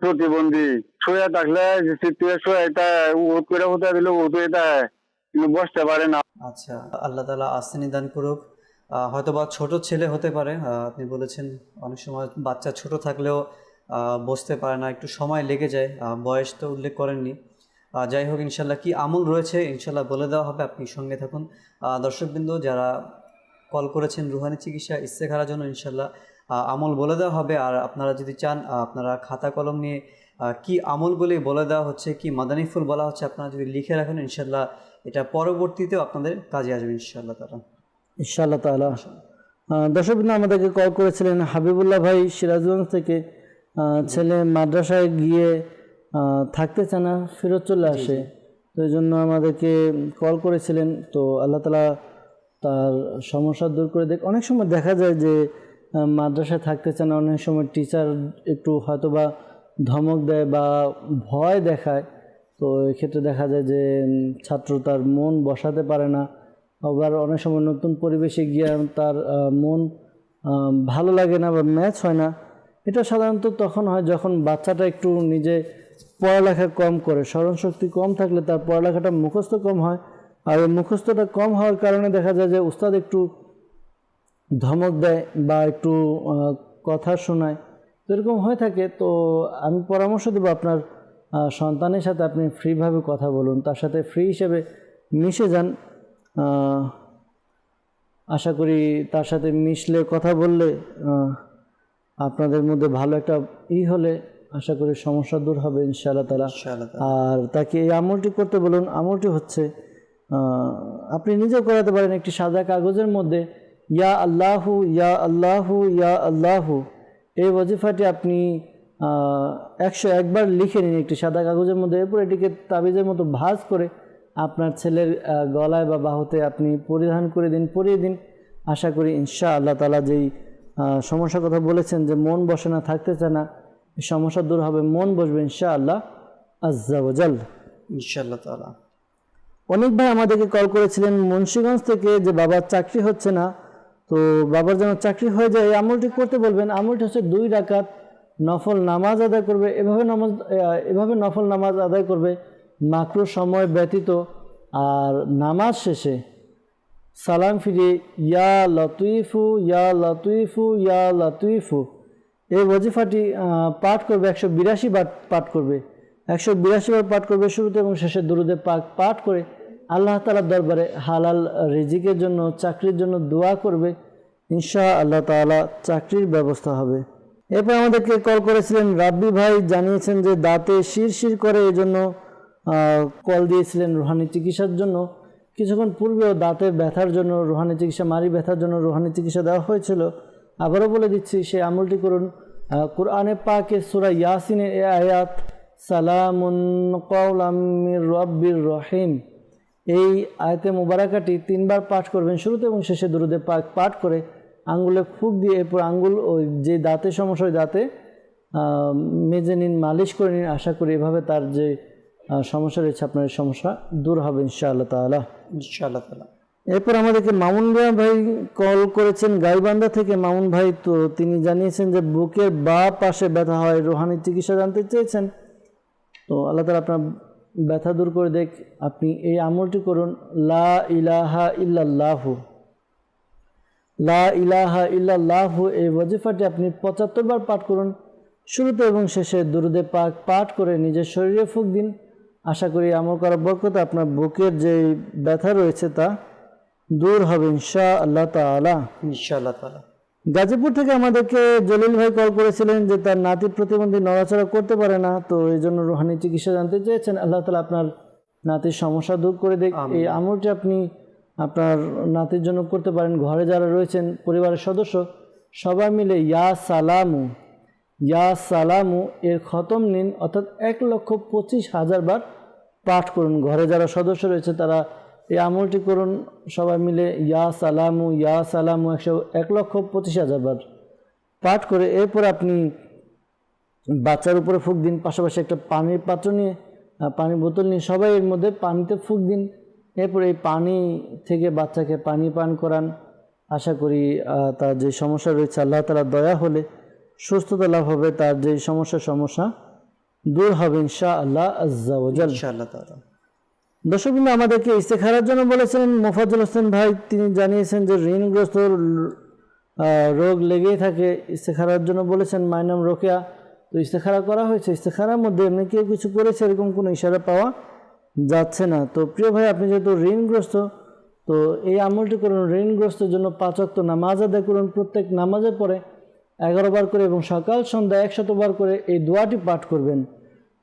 প্রতিবন্ধী, শুয়ে থাকলে এটা উঠ করে উঠে দিলে উঠে এটা বসতে পারে না। আচ্ছা, আল্লাহ তাআলা আসানি দান করুক। হয়তোবা ছোট ছেলে হতে পারে, আপনি বলেছেন অনেক সময় বাচ্চা ছোট থাকলেও বসতে পারে না, একটু সময় লেগে যায়, বয়স তো উল্লেখ করেননি। যাই হোক, ইনশাআল্লাহ কি আমল রয়েছে ইনশাআল্লাহ বলে দেওয়া হবে, আপনি সঙ্গে থাকুন। দর্শকবৃন্দ যারা কল করেছেন রুহানি চিকিৎসা ইস্তেখারার জন্য, ইনশাআল্লাহ আমল বলে দেওয়া হবে। আর আপনারা যদি চান, আপনারা খাতা কলম নিয়ে কি আমলগুলি বলে দেওয়া হচ্ছে, কি মাদানী ফুল বলা হচ্ছে, আপনারা যদি লিখে রাখেন ইনশাআল্লাহ এটা পরবর্তীতেও আপনাদের কাজে আসবে ইনশাআল্লাহ তাআলা। ইনশাআল্লাহ তাআলা। দর্শকবৃন্দ আমাদেরকে কল করেছিলেন হাবিবুল্লাহ ভাই সিরাজগঞ্জ থেকে। ছেলে মাদ্রাসায় গিয়ে থাকতে চায় না, ফেরত চলে আসে, তো এই জন্য আমাদেরকে কল করেছিলেন। তো আল্লাহ তাআলা তার সমস্যা দূর করে দেখ। অনেক সময় দেখা যায় যে মাদ্রাসায় থাকতে চায় না, অনেক সময় টিচার একটু হয়তোবা ধমক দেয় বা ভয় দেখায়, তো এক্ষেত্রে দেখা যায় যে ছাত্র তার মন বসাতে পারে না। আবার অনেক সময় নতুন পরিবেশে গিয়ে তার মন ভালো লাগে না বা ম্যাচ হয় না। এটা সাধারণত তখন হয় যখন বাচ্চাটা একটু নিজে পড়ালেখা কম করে, স্মরণশক্তি কম থাকলে তার পড়ালেখাটা মুখস্থ কম হয়। আর এই মুখস্থটা কম হওয়ার কারণে দেখা যায় যে উস্তাদ একটু ধমক দেয় বা একটু কথা শোনায়, তো এরকম হয়ে থাকে। তো আমি পরামর্শ দেবো, আপনার সন্তানের সাথে আপনি ফ্রিভাবে কথা বলুন, তার সাথে ফ্রি হিসেবে মিশে যান। আশা করি তার সাথে মিশলে, কথা বললে, আপনাদের মধ্যে ভালো একটা হলে আশা করি সমস্যা দূর হবে ইনশাআল্লাহ তাআলা। আর তাকে এই আমলটি করতে বলুন। আমলটি হচ্ছে আপনি নিজেও করাতে পারেন। একটি সাদা কাগজের মধ্যে ইয়া আল্লাহু ইয়া আল্লাহু ইয়া আল্লাহু এই ওয়াজিফাটি আপনি 101 বার লিখে নিন একটি সাদা কাগজের মধ্যে। এরপর এটিকে তাবিজের মতো ভাঁজ করে আপনার ছেলের গলায় বা বাহুতে আপনি পরিধান করে দিন, পরিয়ে দিন। আশা করি ইনশাআল্লাহ তাআলা যেই সমস্যার কথা বলেছেন যে মন বসে না, থাকতে চায় না, এই সমস্যা দূর হবে, মন বসবে ইনশাআল্লাহ আজ্জা ওয়া জাল ইনশাআল্লাহ তাআলা। অনেক ভাই আমাদেরকে কল করেছিলেন মুন্সিগঞ্জ থেকে যে বাবার চাকরি হচ্ছে না, তো বাবার যেন চাকরি হয়ে যায় এই আমলটি করতে বলবেন। আমলটি হচ্ছে 2 রাকাত নফল নামাজ আদায় করবে। এভাবে নফল নামাজ আদায় করবে মাকরু সময় ব্যতীত। আর নামাজ শেষে সালাম ফিরিয়ে ইয়া লতিফু ইয়া লতিফু ইয়া লতিফু এই ওয়াজিফাটি পাঠ করবে। 182 বার পাঠ করবে, 182 বার পাঠ করবে। শুরুতে এবং শেষে দুরুদে পাক পাঠ করে আল্লাহ তাআলার দরবারে হালাল রিজিকের জন্য, চাকরির জন্য দোয়া করবে। ইনশাআল্লাহ তাআলা চাকরির ব্যবস্থা হবে। এরপর আমাদেরকে কল করেছিলেন রাব্বি ভাই, জানিয়েছেন যে দাঁতে শিরশির করে, এই জন্য কল দিয়েছিলেন রুহানি চিকিৎসার জন্য। কিছুক্ষণ পূর্বেও দাঁতের ব্যথার জন্য রুহানি চিকিৎসা, মারি ব্যথার জন্য রুহানি চিকিৎসা দেওয়া হয়েছিল। আবারও বলে দিচ্ছি, সেই আমলটি করুন। কুরআনে পাকে সূরা ইয়াসিনের এই আয়াত সালামুন কাওলাম মির রাব্বির রহিম, এই আয়াতে মুবারাকাটি 3 বার পাঠ করবেন। শুরুতে এবং শেষে দুরুদে পাক পাঠ করে আঙ্গুলে ফুঁক দিয়ে এরপর আঙ্গুল ওই যে দাঁতে সমস্যা, ওই দাঁতে মেজে নিন, মালিশ করে নিন। আশা করি এভাবে তার যে সমস্যা রয়েছে আপনার এই সমস্যা দূর হবে ইনশাআল্লাহ তাআলা। ইনশাআল্লাহ তাআলা। এরপর আমাদেরকে মামুন ভাই কল করেছেন গাইবান্ধা থেকে। মামুন ভাই তো তিনি জানিয়েছেন যে বুকের বাঁ পাশে ব্যথা হয়, রুহানি চিকিৎসা জানতে চেয়েছেন। তো আল্লাহ তাআলা আপনার ব্যথা দূর করে দেখ। আপনি এই আমলটি করুন, লা ইলাহা ইল্লাল্লাহু, লা ইলাহা ইল্লাল্লাহু, এই ওয়াজিফাটি আপনি ৭৫ বার পাঠ করুন। শুরুতে এবং শেষে দুরুদে পাক পাঠ করে নিজের শরীরে ফুঁক দিন। আশা করি আমল করার বরকতে আপনার বুকের যে ব্যথা রয়েছে তা দূর হবে ইনশাআল্লাহ তাআলা। ইনশাআল্লাহ তাআলা। গাজীপুর থেকে আমাদেরকে জলিল ভাই কল করেছিলেন যে তার নাতির প্রতিবন্ধী নড়াচড়া করতে পারে না, তো এই জন্য রুহানি চিকিৎসা জানতে চেয়েছেন। আল্লাহ তাআলা আপনার নাতির সমস্যা দূর করে দেখ। এই আমলটি আপনি আপনার নাতির জন্য করতে পারেন। ঘরে যারা রয়েছেন পরিবারের সদস্য সবাই মিলে ইয়া সালামু, ইয়া সালামু এর খতম নিন, অর্থাৎ ১,২৫,০০০ বার পাঠ করুন। ঘরে যারা সদস্য রয়েছে তারা এই আমলটি করুন, সবাই মিলে ইয়া সালামু, ইয়া সালামু ১,২৫,০০০ বার পাঠ করে এরপর আপনি বাচ্চার উপরে ফুঁক দিন। পাশাপাশি একটা পানির পাত্র নিয়ে, পানির বোতল নিয়ে সবাই এর মধ্যে পানিতে ফুঁক দিন। এরপর এই পানি থেকে বাচ্চাকে পানি পান করান। আশা করি তার যে সমস্যা রয়েছে আল্লাহ তাআলা দয়া হলে সুস্থতা লাভ হবে, তার যে সমস্যা দূর হবে ইনশাআল্লাহ আজ্জা ওয়া জাল। ইনশাআল্লাহ তাআলা। দর্শকবৃন্দ আমাদেরকে ইস্তেখারার জন্য বলেছিলেন মোফাজ্জল হোসেন ভাই। তিনি জানিয়েছেন যে ঋণগ্রস্ত রোগ লেগেই থাকে, ইস্তেখারার জন্য বলেছেন। মায়ের নাম রোকেয়া। তো ইস্তেখারা করা হয়েছে, ইস্তেখারার মধ্যে এমনি কেউ কিছু করেছে এরকম কোনো ইশারা পাওয়া যাচ্ছে না। তো প্রিয় ভাই, আপনি যেহেতু ঋণগ্রস্ত, তো এই আমলটি করুন। ঋণগ্রস্তের জন্য ৫ ওয়াক্ত নামাজ আদায় করুন। প্রত্যেক নামাজের পরে 11 বার করে এবং সকাল সন্ধ্যা ১০০ বার করে এই দোয়াটি পাঠ করবেন।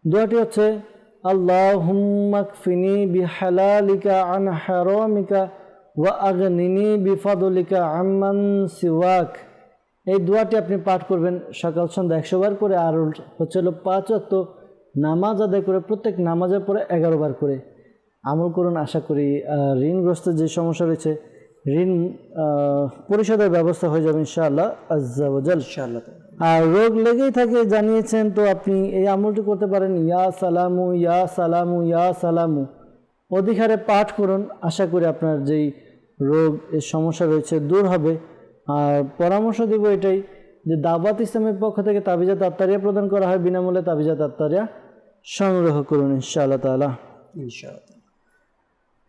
দোয়াটি হচ্ছে আল্লাহুম্মা কফিনি বিহালালিকা আন হারামিকা ওয়া আগনিনি বিফাদলিকা আম্মান সিওয়াক। এই দোয়াটি আপনি পাঠ করবেন সকাল সন্ধ্যা ১০০ বার করে। আর হচ্ছে ৫ ওয়াক্ত নামাজ আদায় করে প্রত্যেক নামাজের পরে 11 বার করে আমল করুন। আশা করি ঋণগ্রস্ত যে সমস্যা রয়েছে ঋণ পরিশোধের ব্যবস্থা হয়ে যাবে ইনশাআল্লাহ আজ্জা ওয়া জাল। ইনশাআল্লাহ। আর রোগ লেগেই থাকে জানিয়েছেন, তো আপনি এই আমলটি করতে পারেন। ইয়া সালামু, ইয়া সালামু, ইয়া সালামু অধিক হারে পাঠ করুন। আশা করি আপনার যেই রোগ এর সমস্যা রয়েছে দূর হবে। আর পরামর্শ দেব এটাই যে দাওয়াত ইসলামের পক্ষ থেকে তাবিজাত আত্তারিয়া প্রদান করা হয় বিনামূল্যে। তাবিজাত আত্তারিয়া সংগ্রহ করুন ইনশাআল্লাহ তাআলা। ইনশাআল্লাহ।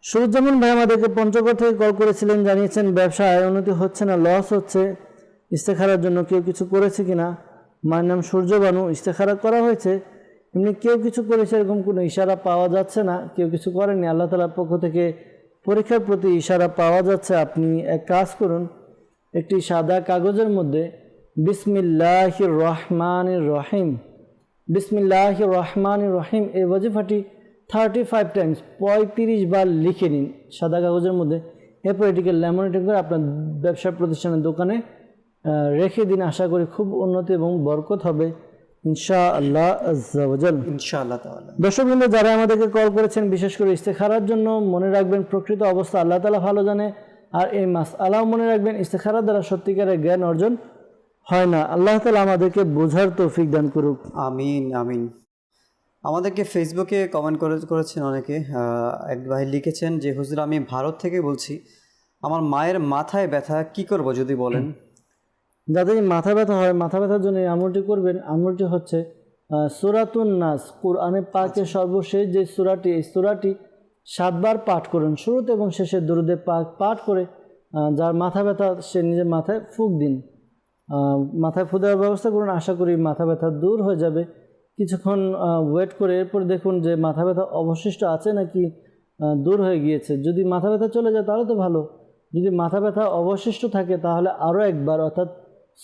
সুরুজ্জামান ভাই আমাদেরকে পঞ্চগড় থেকে কল করেছিলেন, জানিয়েছেন ব্যবসায় উন্নতি হচ্ছে না, লস হচ্ছে। ইস্তেখারার জন্য কেউ কিছু করেছে কিনা। মায়ের নাম সূর্যবানু। ইস্তেখারা করা হয়েছে, এমনি কেউ কিছু করেছে এরকম কোনো ইশারা পাওয়া যাচ্ছে না। কেউ কিছু করেনি। আল্লাহ তাআলার পক্ষ থেকে পরীক্ষার প্রতি ইশারা পাওয়া যাচ্ছে। আপনি এক কাজ করুন, একটি সাদা কাগজের মধ্যে বিসমিল্লাহির রহমানির রহিম, বিসমিল্লাহির রহমানির রহিম এই ওয়াজিফাটি 35 টাইমস 35 বার লিখে নিন সাদা কাগজের মধ্যে। এরপর এটিকে ল্যামিনেটিং করে আপনার ব্যবসা প্রতিষ্ঠানের দোকানে রেখে দিন। আশা করি খুব উন্নতি এবং বরকত হবে ইনশাআল্লাহ আজ্জা ওয়া জাল। ইনশাআল্লাহ তাআলা। দর্শকবৃন্দ যারা আমাদেরকে কল করেছেন বিশেষ করে ইস্তেখারার জন্য, মনে রাখবেন প্রকৃত অবস্থা আল্লাহ তাআলা ভালো জানে। আর এই মাসআলাও মনে রাখবেন, ইস্তেখারার দ্বারা সত্যিকারের জ্ঞান অর্জন হয় না। আল্লাহ তাআলা আমাদেরকে বোঝার তৌফিক দান করুক। আমিন আমিন। আমাদেরকে ফেসবুকে কমেন্ট করেছেন অনেকে। এক ভাই লিখেছেন যে হুজুর, আমি ভারত থেকে বলছি, আমার মায়ের মাথায় ব্যথা, কি করব যদি বলেন। যাদের মাথা ব্যথা হয়, মাথা ব্যথার জন্য এই আমলটি করবেন। আমলটি হচ্ছে সূরাতুন নাস, কোরআনে পাকের সর্বশেষ যে সূরাটি, এই সূরাটি 7 বার পাঠ করুন। শুরুতে এবং শেষে দুরুদে পাক পাঠ করে যার মাথা ব্যথা সে নিজের মাথায় ফুঁক দিন। মাথায় ফু দেওয়ার ব্যবস্থা করুন। আশা করি মাথা ব্যথা দূর হয়ে যাবে। কিছুক্ষণ ওয়েট করে এরপর দেখুন যে মাথা ব্যথা অবশিষ্ট আছে নাকি দূর হয়ে গিয়েছে। যদি মাথা ব্যথা চলে যায় তাহলে তো ভালো। যদি মাথা ব্যথা অবশিষ্ট থাকে তাহলে আরও একবার, অর্থাৎ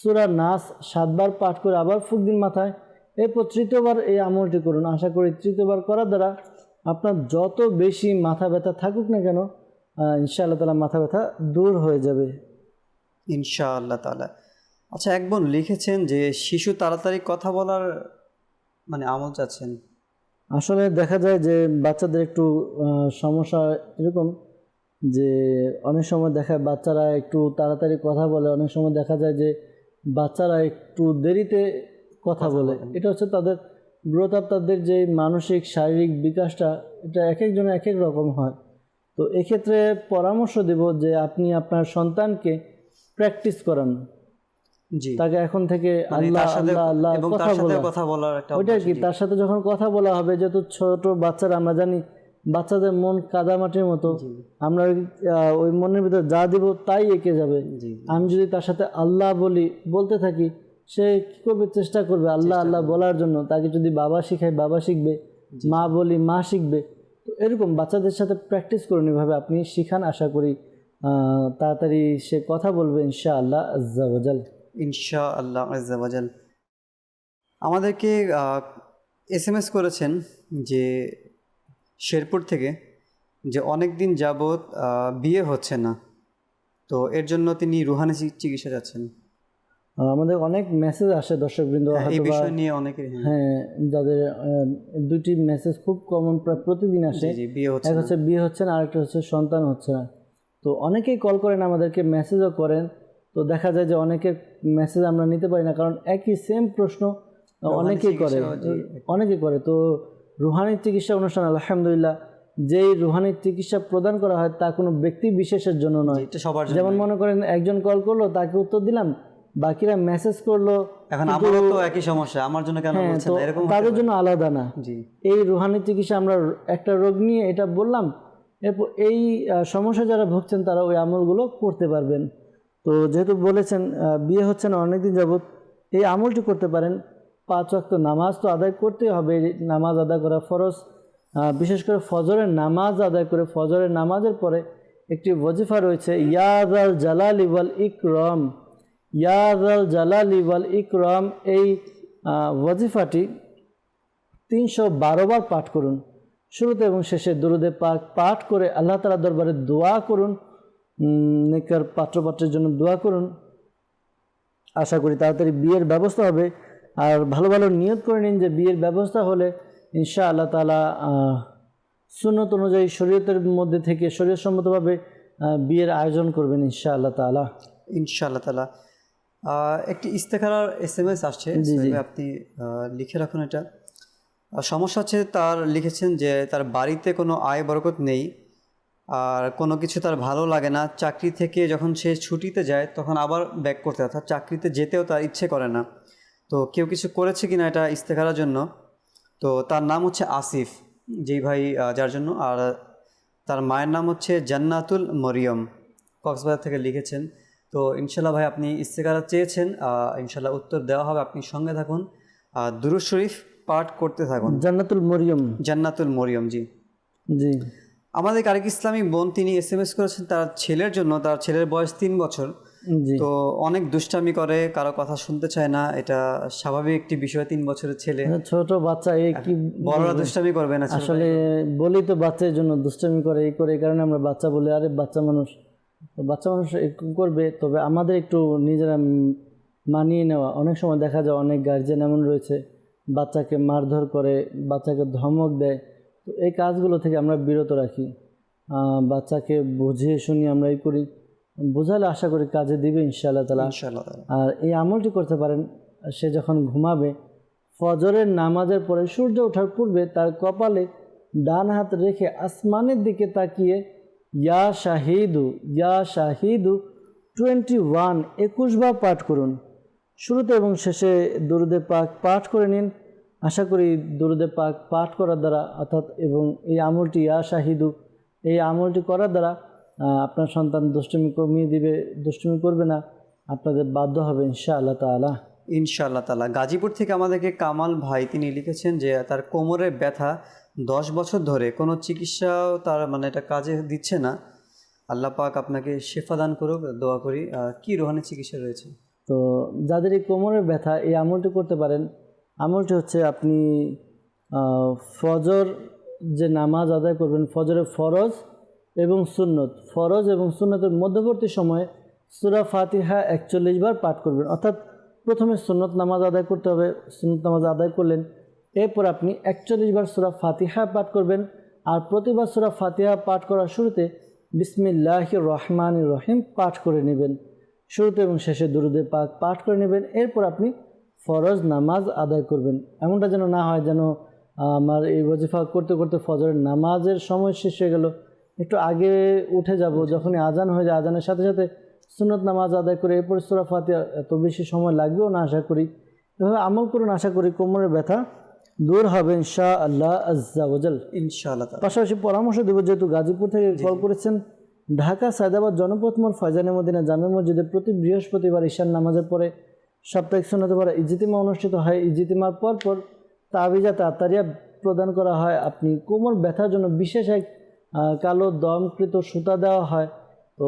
সূরা নাস 7 বার পাঠ করে আবার ফুঁক দিন মাথায়। এরপর তৃতীয়বার এই আমলটি করুন। আশা করি তৃতীয়বার করার দ্বারা আপনার যত বেশি মাথা ব্যথা থাকুক না কেন ইনশাআল্লাহ তাআলা মাথা ব্যথা দূর হয়ে যাবে ইনশাআল্লাহ তাআলা। আচ্ছা, এক বোন লিখেছেন যে শিশু তাড়াতাড়ি কথা বলার আমল চাচ্ছেন। আসলে দেখা যায় যে বাচ্চাদের একটু সমস্যা এরকম যে অনেক সময় দেখায় বাচ্চারা একটু তাড়াতাড়ি কথা বলে, অনেক সময় দেখা যায় যে বাচ্চারা একটু দেরিতে কথা বলে। এটা হচ্ছে তাদের গ্রোথ আপ তাদের যে মানসিক শারীরিক বিকাশটা এটা এক একজনের এক এক রকম হয়। তো এক্ষেত্রে পরামর্শ দেব যে আপনি আপনার সন্তানকে প্র্যাকটিস করান, জি, তাকে এখন থেকে মানে আল্লাহ তার সাথে আল্লাহ আল্লাহ এবং কথা তার সাথে বলা। কথা বলার একটা ওইটা অভ্যাস, কি জি। তার সাথে যখন কথা বলা হবে, যেহেতু ছোট বাচ্চারা আমরা জানি বাচ্চাদের মন কাদামাটির মতো, আমরা ওই মনের ভিতরে যা দিব তাই এঁকে যাবে। জি, আমি যদি তার সাথে আল্লাহ বলতে থাকি, সে কী করবে, চেষ্টা করবে আল্লাহ আল্লাহ বলার জন্য। তাকে যদি বাবা শিখাই বাবা শিখবে, মা বলি মা শিখবে। তো এরকম বাচ্চাদের সাথে প্র্যাকটিস করুন, এভাবে আপনি শিখান। আশা করি তাড়াতাড়ি সে কথা বলবে ইনশাআল্লাহ আজ্জা ওয়াজাল। ইনশাআল্লাহ আজ্জা ওয়াজাল। আমাদেরকে SMS করেছেন যে শেরপুর থেকে, যে অনেক দিন যাবৎ বিয়ে হচ্ছে না, তো এর জন্য তিনি রুহানি চিকিৎসা যাচ্ছেন। আমাদের অনেক মেসেজ আসে দর্শকবৃন্দ, এই বিষয় নিয়ে অনেকের, হ্যাঁ, যাদের দুটি মেসেজ খুব কমন, প্রায় প্রতিদিন আসে। জি, বিয়ে হচ্ছে এক না। হচ্ছে বিয়ে হচ্ছে না, আরেকটা হচ্ছে সন্তান হচ্ছে না। তো অনেকেই কল করেন আমাদেরকে, মেসেজও করেন। তো দেখা যায় যে অনেকের মেসেজ আমরা নিতে পারি না, কারণ একই সেম প্রশ্ন অনেকেই করে, অনেকে করে। তো রুহানি চিকিৎসা অনুষ্ঠান আলহামদুলিল্লাহ, যেই রুহানি চিকিৎসা প্রদান করা হয় তা কোনো ব্যক্তি বিশেষের জন্য নয়। এটা সবার জন্য। যেমন মনে করেন একজন কল করলো, তাকে উত্তর দিলাম, বাকিরা মেসেজ করলো, এখন আমারও তো একই সমস্যা, আমার জন্য কেন বলছেন তো না, এরকম তাদের জন্য আলাদা না। জি, এই রুহানি চিকিৎসা আমরা একটা রোগ নিয়ে এটা বললাম, এরপর এই সমস্যা যারা ভুগছেন তারা ওই আমলগুলো করতে পারবেন। তো যেহেতু বলেছেন বিয়ে হচ্ছে না অনেকদিন যাবত, এই আমলটি করতে পারেন। 5 ওয়াক্ত নামাজ তো আদায় করতেই হবে, নামাজ আদায় করা ফরজ। বিশেষ করে ফজরের নামাজ আদায় করে ফজরের নামাজের পরে একটি ওয়াজিফা রয়েছে, ইয়া যাল জালালি ওয়াল ইকরাম, ইয়া যাল জালালি ওয়াল ইকরাম। এই ওয়াজিফাটি 312 বার পাঠ করুন। শুরুতে এবং শেষে দুরুদে পাক পাঠ করে আল্লাহ তাআলার দরবারে দোয়া করুন, নেককার পাত্রপাত্রের জন্য দোয়া করুন। আশা করি তাড়াতাড়ি বিয়ের ব্যবস্থা হবে। আর ভালো ভালো নিয়ত করে নিন যে বিয়ের ব্যবস্থা হলে ইনশাআল্লাহ তাআলা সুন্নত অনুযায়ী শরীয়তের মধ্যে থেকে শরীয়তসম্মতভাবে বিয়ের আয়োজন করবেন ইনশাআল্লাহ তাআলা। ইনশাআল্লাহ তাআলা। একটি ইস্তেখারার SMS আসছে, আপনি লিখে রাখুন এটা। সমস্যা হচ্ছে, তার লিখেছেন যে তার বাড়িতে কোনো আয় বরকত নেই, আর কোনো কিছু তার ভালো লাগে না। চাকরি থেকে যখন সে ছুটিতে যায় তখন আবার ব্যাক করতে হয়, চাকরিতে যেতেও তার ইচ্ছে করে না। তো কেউ কিছু করেছে কিনা এটা ইস্তেখারার জন্য। তো তার নাম হচ্ছে আসিফ, যেই ভাই যার জন্য। আর তার মায়ের নাম হচ্ছে জান্নাতুল মরিয়ম, কক্সবাজার থেকে লিখেছেন। তো ইনশাল্লাহ ভাই, আপনি ইস্তেখারা চেয়েছেন, ইনশাল্লাহ উত্তর দেওয়া হবে। আপনি সঙ্গে থাকুন, দুরূদ শরীফ পাঠ করতে থাকুন। জান্নাতুল মরিয়ম, জান্নাতুল মরিয়ম, জি জি। আমাদের আরেক ইসলামিক বোন, তিনি SMS করেছেন তার ছেলের জন্য। তার ছেলের বয়স 3 বছর। জি, তো অনেক দুষ্টামি করে, কারো কথা শুনতে চায় না। এটা স্বাভাবিক একটি বিষয়, 3 বছরের ছেলে, ছোট বাচ্চা, এই কি বড়রা দুষ্টামি করবে না? আসলে বলি তো বাচ্চার জন্য দুষ্টামি করে, এই করে, এই কারণে আমরা বাচ্চা বলি। আরে বাচ্চা মানুষ, তো বাচ্চা মানুষ করবে। তবে আমাদের একটু নিজেরা মানিয়ে নেওয়া। অনেক সময় দেখা যায় অনেক গার্জিয়ান এমন রয়েছে, বাচ্চাকে মারধর করে, বাচ্চাকে ধমক দেয়। তো এই কাজগুলো থেকে আমরা বিরত রাখি, বাচ্চাকে বুঝিয়ে শুনিয়ে আমরা এই করি। বোঝালে আশা করি কাজে দিবে ইনশাআল্লাহ তাআলা। ইনশাআল্লাহ। আর এই আমলটি করতে পারেন, সে যখন ঘুমাবে ফজরের নামাজের পরে সূর্য ওঠার পূর্বে তার কপালে ডান হাত রেখে আসমানের দিকে তাকিয়ে ইয়া শাহিদু, ইয়া শাহিদু 21 বার পাঠ করুন। শুরুতে এবং শেষে দুরুদে পাক পাঠ করে নিন। আশা করি দুরুদে পাক পাঠ করার দ্বারা অর্থাৎ এবং এই আমলটি ইয়া শাহিদু, এই আমলটি করার দ্বারা আপনার সন্তান দুষ্টুমি কমিয়ে দিবে, দুষ্টুমি করবে না, আপনাদের বাধ্য হবে ইনশাআল্লাহ তাআলা। ইনশাআল্লাহ তাআলা। গাজীপুর থেকে আমাদেরকে কামাল ভাই, তিনি লিখেছেন যে তার কোমরের ব্যথা 10 বছর ধরে, কোনো চিকিৎসাও তার মানে এটা কাজে দিচ্ছে না। আল্লাহ পাক আপনাকে শেফা দান করুক, দোয়া করি। কি রুহানি চিকিৎসা রয়েছে? তো যাদের এই কোমরের ব্যথা, এই আমলটি করতে পারেন। আমলটি হচ্ছে আপনি ফজর যে নামাজ আদায় করবেন, ফজরের ফরজ এবং সুন্নত, ফরজ এবং সুন্নতের মধ্যবর্তী সময়ে সূরা ফাতিহা 41 বার পাঠ করবেন। অর্থাৎ প্রথমে সুন্নত নামাজ আদায় করতে হবে, সুন্নত নামাজ আদায় করলেন, এরপর আপনি 41 বার সূরা ফাতিহা পাঠ করবেন। আর প্রতিবার সূরা ফাতিহা পাঠ করার শুরুতে বিসমিল্লাহির রহমানির রহিম পাঠ করে নেবেন। শুরুতে এবং শেষে দুরুদে পাক পাঠ করে নেবেন। এরপর আপনি ফরজ নামাজ আদায় করবেন। এমনটা যেন না হয় যেন আমার এই ওয়াজিফা করতে করতে ফজরের নামাজের সময় শেষ হয়ে গেল, একটু আগে উঠে যাব, যখনই আজান হয়ে যায় আজানের সাথে সাথে সুন্নত নামাজ আদায় করে এরপর সূরা ফাতিহা, এত বেশি সময় লাগবেও না আশা করি। এভাবে আমল করুন, আশা করি কোমরের ব্যথা দূর হবে ইনশাআল্লাহ আজ্জা ওয়াজাল। ইনশাআল্লাহ তাআলা। পাশাপাশি পরামর্শ দেব, যেহেতু গাজীপুর থেকে কল করেছেন, ঢাকা সায়দাবাদ জনপথ মোড় ফয়জানে মদিনা জামে মসজিদে প্রতি বৃহস্পতিবার ঈশান নামাজের পরে সাপ্তাহিক সুন্নতে পড়া ইজতিমা অনুষ্ঠিত হয়। ইজতিমার পর তাবিজা তাতারিয়া প্রদান করা হয়। আপনি কোমর ব্যথার জন্য বিশেষ এক কালো দমকৃত সুতা দেওয়া হয়, তো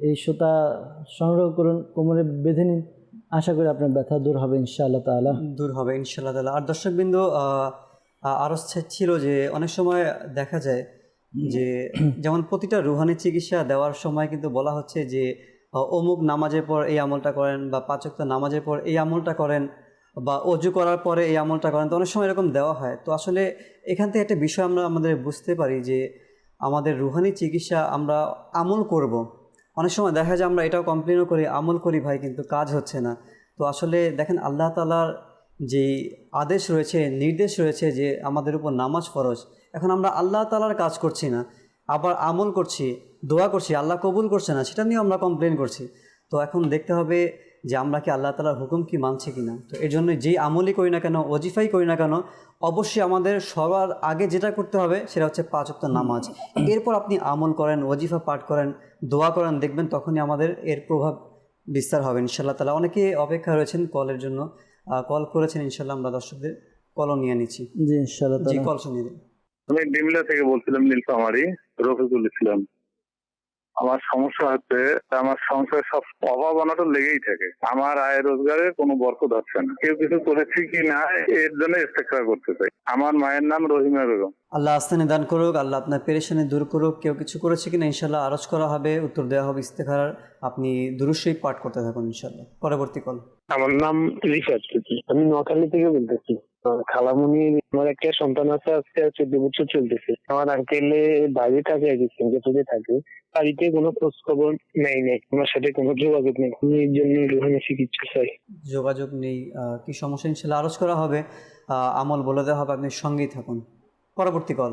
এই সুতা সংগ্রহ করুন, কোমরে বেঁধে নিন, আশা করি আপনার ব্যথা দূর হবে ইনশাআল্লাহ তাআলা। দূর হবে ইনশাআল্লাহ তাআলা। আর দর্শকবৃন্দ, আরও ছিল যে অনেক সময় দেখা যায় যে যেমন প্রতিটা রুহানি চিকিৎসা দেওয়ার সময় কিন্তু বলা হচ্ছে যে অমুক নামাজের পর এই আমলটা করেন, বা 5 ওয়াক্ত নামাজের পর এই আমলটা করেন, বা অজু করার পরে এই আমলটা করেন। তো অনেক সময় এরকম দেওয়া হয়। তো আসলে এখান থেকে একটা বিষয় আমরা আমাদের বুঝতে পারি যে আমাদের রুহানি চিকিৎসা আমরা আমল করব। অনেক সময় দেখা যায় আমরা এটাও কমপ্লেনও করি, আমল করি ভাই, কিন্তু কাজ হচ্ছে না। তো আসলে দেখেন আল্লাহ তাআলার যেই আদেশ রয়েছে, নির্দেশ রয়েছে যে আমাদের উপর নামাজ ফরজ, এখন আমরা আল্লাহ তাআলার কাজ করছি না, আবার আমল করছি, দোয়া করছি, আল্লাহ কবুল করছে না, সেটা নিয়েও আমরা কমপ্লেন করছি। তো এখন দেখতে হবে যে আমরা কি আল্লাহ তাআলার হুকুম কি মানছি কিনা। তো এর জন্য যেই আমলই করি না কেন, ওয়াজিফাই করি না কেন, অবশ্যই আমাদের সবার আগে যেটা করতে হবে সেটা হচ্ছে 5 ওয়াক্ত নামাজ। এরপর আপনি আমল করেন, ওয়াজিফা পাঠ করেন, দোয়া করেন, দেখবেন তখনই আমাদের এর প্রভাব বিস্তার হবে ইনশাআল্লাহ তাআলা। অনেকে অপেক্ষা রয়েছেন কলের জন্য, কল করেছেন, ইনশাআল্লাহ আমরা দর্শকদের কলও নিয়ে নিচ্ছি। জি ইনশাআল্লাহ জি, তাআলা। কল শুনিয়ে দিন। আমি ডিমলা থেকে বলছিলাম, নীলফামারী, রফিকুল ইসলাম। আমার সমস্যা হচ্ছে, আমার সংসারে সব অভাব অনটন লেগেই থাকে। আমার আয় রোজগারে কোনো বরকত হচ্ছে না। কেউ কিছু করেছি কি না এর জন্য ইস্তেগফার করতে চাই। আমার মায়ের নাম রহিমা বেগম। আল্লাহ আস্তানি দান করুক, আল্লাহ আপনার পেরেশানি দূর করুক। কেউ কিছু করেছে কিনা ইনশাআল্লাহ আরজ করা হবে, উত্তর দেওয়া হবে ইস্তেখারার। আপনি দুরূদ শরীফ পাঠ করতে থাকুন ইনশাআল্লাহ। পরবর্তী কল। আমার নাম রিফাত, আমি নোয়াখালী থেকে বলতেছি। খালামুনি, আমার একটা সন্তান আছে, আজকে 14 বছর চলতেছে। আমার আঙ্কেলে বাইরে থাকে, সিঙ্গাপুরে থাকে, বাড়িতে কোনো খোঁজ খবর নেই, আমার সাথে কোনো যোগাযোগ নেই। আমি এর জন্য রুহানি চিকিৎসা চাই। যোগাযোগ নেই, কি সমস্যা ইনশাআল্লাহ আরজ করা হবে, আমল বলে দেওয়া হবে, আপনি সঙ্গেই থাকুন। পরবর্তী কল।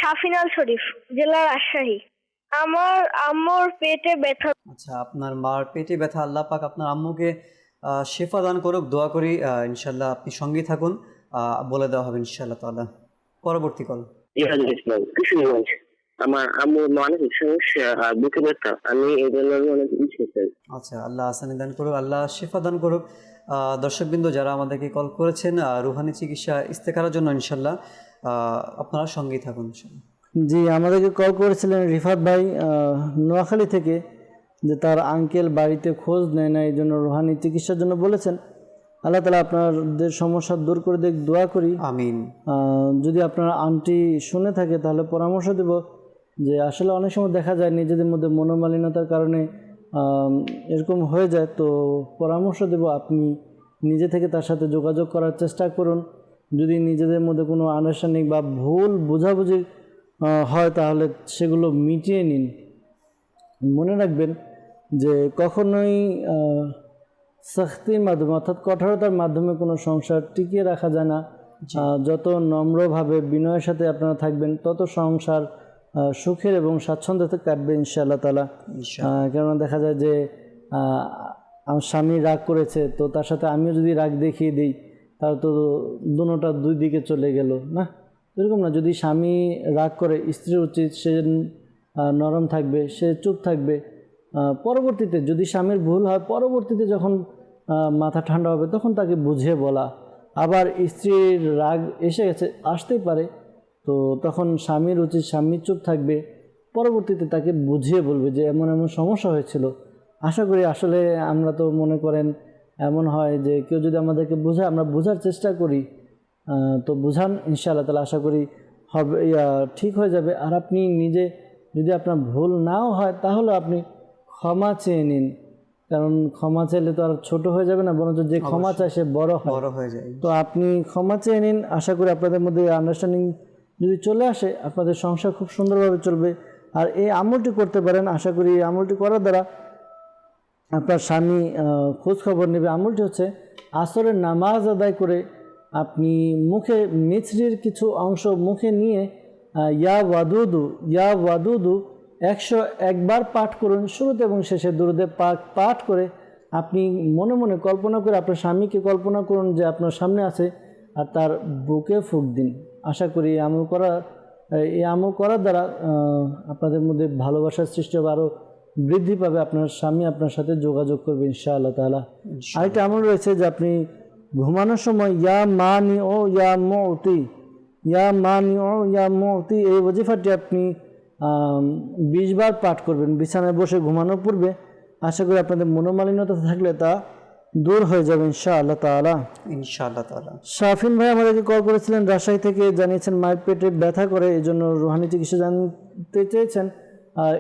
সাফিনাল শরীফ, জেলা রাজশাহী। আমার আম্মুর পেটে ব্যথা। আচ্ছা, আপনার মার পেটে ব্যথা, আল্লাহ পাক আপনার আম্মুকে শেফা দান করুক, দোয়া করি ইনশাআল্লাহ। আপনি সঙ্গেই থাকুন, বলে দেওয়া হবে ইনশাআল্লাহ তাআলা। পরবর্তী কল। ইহাদুল ইসলাম, কিশোরগঞ্জ। আমার আম্মুর মানসিক সমস্যা আর বুকে ব্যথা, আমি এই জন্য অনেক চিকিৎসা চাই। আচ্ছা, আল্লাহ আসানি দান করুক, আল্লাহ শেফা দান করুক। দর্শকবৃন্দ যারা আমাদেরকে কল করেছেন রুহানি চিকিৎসা ইস্তেখারার জন্য, ইনশাআল্লাহ আপনারা সঙ্গেই থাকুন ইনশাআল্লাহ। জি, আমাদেরকে কল করেছিলেন রিফাত ভাই নোয়াখালী থেকে, যে তার আঙ্কেল বাড়িতে খোঁজ নেয় না, এই জন্য রুহানি চিকিৎসার জন্য বলেছেন। আল্লাহ তাআলা আপনাদের সমস্যা দূর করে দেখ, দোয়া করি। আমিন। যদি আপনার আন্টি শুনে থাকে তাহলে পরামর্শ দেব যে আসলে অনেক সময় দেখা যায় নিজেদের মধ্যে মনোমালিন্যতার কারণে এরকম হয়ে যায়। তো পরামর্শ দেব, আপনি নিজে থেকে তার সাথে যোগাযোগ করার চেষ্টা করুন। যদি নিজেদের মধ্যে কোনো আন্ডারস্ট্যান্ডিং বা ভুল বোঝাবুঝি হয় তাহলে সেগুলো মিটিয়ে নিন। মনে রাখবেন যে কখনোই সখতির মাধ্যমে অর্থাৎ কঠোরতার মাধ্যমে কোনো সংসার টিকিয়ে রাখা যায় না। যত নম্রভাবে বিনয়ের সাথে আপনারা থাকবেন তত সংসার সুখের এবং স্বাচ্ছন্দ্যতে কাটবে ইনশাআল্লাহ তাআলা। কেননা দেখা যায় যে আমার স্বামী রাগ করেছে, তো তার সাথে আমিও যদি রাগ দেখিয়ে দিই তাহলে তো দুটোটা দুই দিকে চলে গেল না। এরকম না, যদি স্বামী রাগ করে স্ত্রীর উচিত সে নরম থাকবে, সে চুপ থাকবে। পরবর্তীতে যদি স্বামীর ভুল হয়, পরবর্তীতে যখন মাথা ঠান্ডা হবে তখন তাকে বুঝিয়ে বলা। আবার স্ত্রীর রাগ এসে গেছে, আসতেই পারে, তো তখন স্বামীর উচিত স্বামী চুপ থাকবে, পরবর্তীতে তাকে বুঝিয়ে বলবে যে এমন এমন সমস্যা হয়েছিল। আশা করি আসলে আমরা তো মনে করেন এমন হয় যে কেউ যদি আমাদেরকে বোঝায়, আমরা বোঝার চেষ্টা করি, তো বুঝান ইনশাআল্লাহ তাআলা, আশা করি হবে, ঠিক হয়ে যাবে। আর আপনি নিজে যদি আপনার ভুল নাও হয় তাহলে আপনি ক্ষমা চেয়ে নিন, কারণ ক্ষমা চাইলে তো আর ছোট হয়ে যাবে না, বরঞ্চ যে ক্ষমা চায় সে বড় হয়ে যায়। তো আপনি ক্ষমা চেয়ে নিন, আশা করি আপনাদের মধ্যে আন্ডারস্ট্যান্ডিং যদি চলে আসে আপনাদের সংসার খুব সুন্দরভাবে চলবে। আর এই আমলটি করতে পারেন, আশা করি এই আমলটি করার দ্বারা আপনার স্বামী খোঁজ খবর নেবে। আমলটি হচ্ছে আসরের নামাজ আদায় করে আপনি মুখে মিছরির কিছু অংশ মুখে নিয়ে ইয়া ওয়াদুদু 101 বার পাঠ করুন। শুরুতে এবং শেষে দুরূদে পাক পাঠ করে আপনি মনে মনে কল্পনা করে আপনার স্বামীকে কল্পনা করুন যে আপনার সামনে আছে, আর তার বুকে ফুঁক দিন। আশা করি এই আমল করার দ্বারা আপনাদের মধ্যে ভালোবাসার সৃষ্টি হবে, আরও বৃদ্ধি পাবে, আপনার স্বামী আপনার সাথে যোগাযোগ করবে ইনশাআল্লাহ তাআলা। আরেকটা আমল রয়েছে যে আপনি ঘুমানোর সময় ইয়া মানি ও ইয়া মুতি এই ওজিফাটি আপনি 20 বার পাঠ করবেন বিছানায় বসে ঘুমানোর পূর্বে। আশা করি আপনাদের মনোমালিন্যতা থাকলে তা দূর হয়ে যাবে ইনশাআল্লাহ তাআলা। শাফিন ভাই আমাদেরকে কল করেছিলেন রাজশাহী থেকে, জানিয়েছেন মায়ের পেটে ব্যথা করে, এই জন্য রুহানি চিকিৎসা জানতে চেয়েছেন।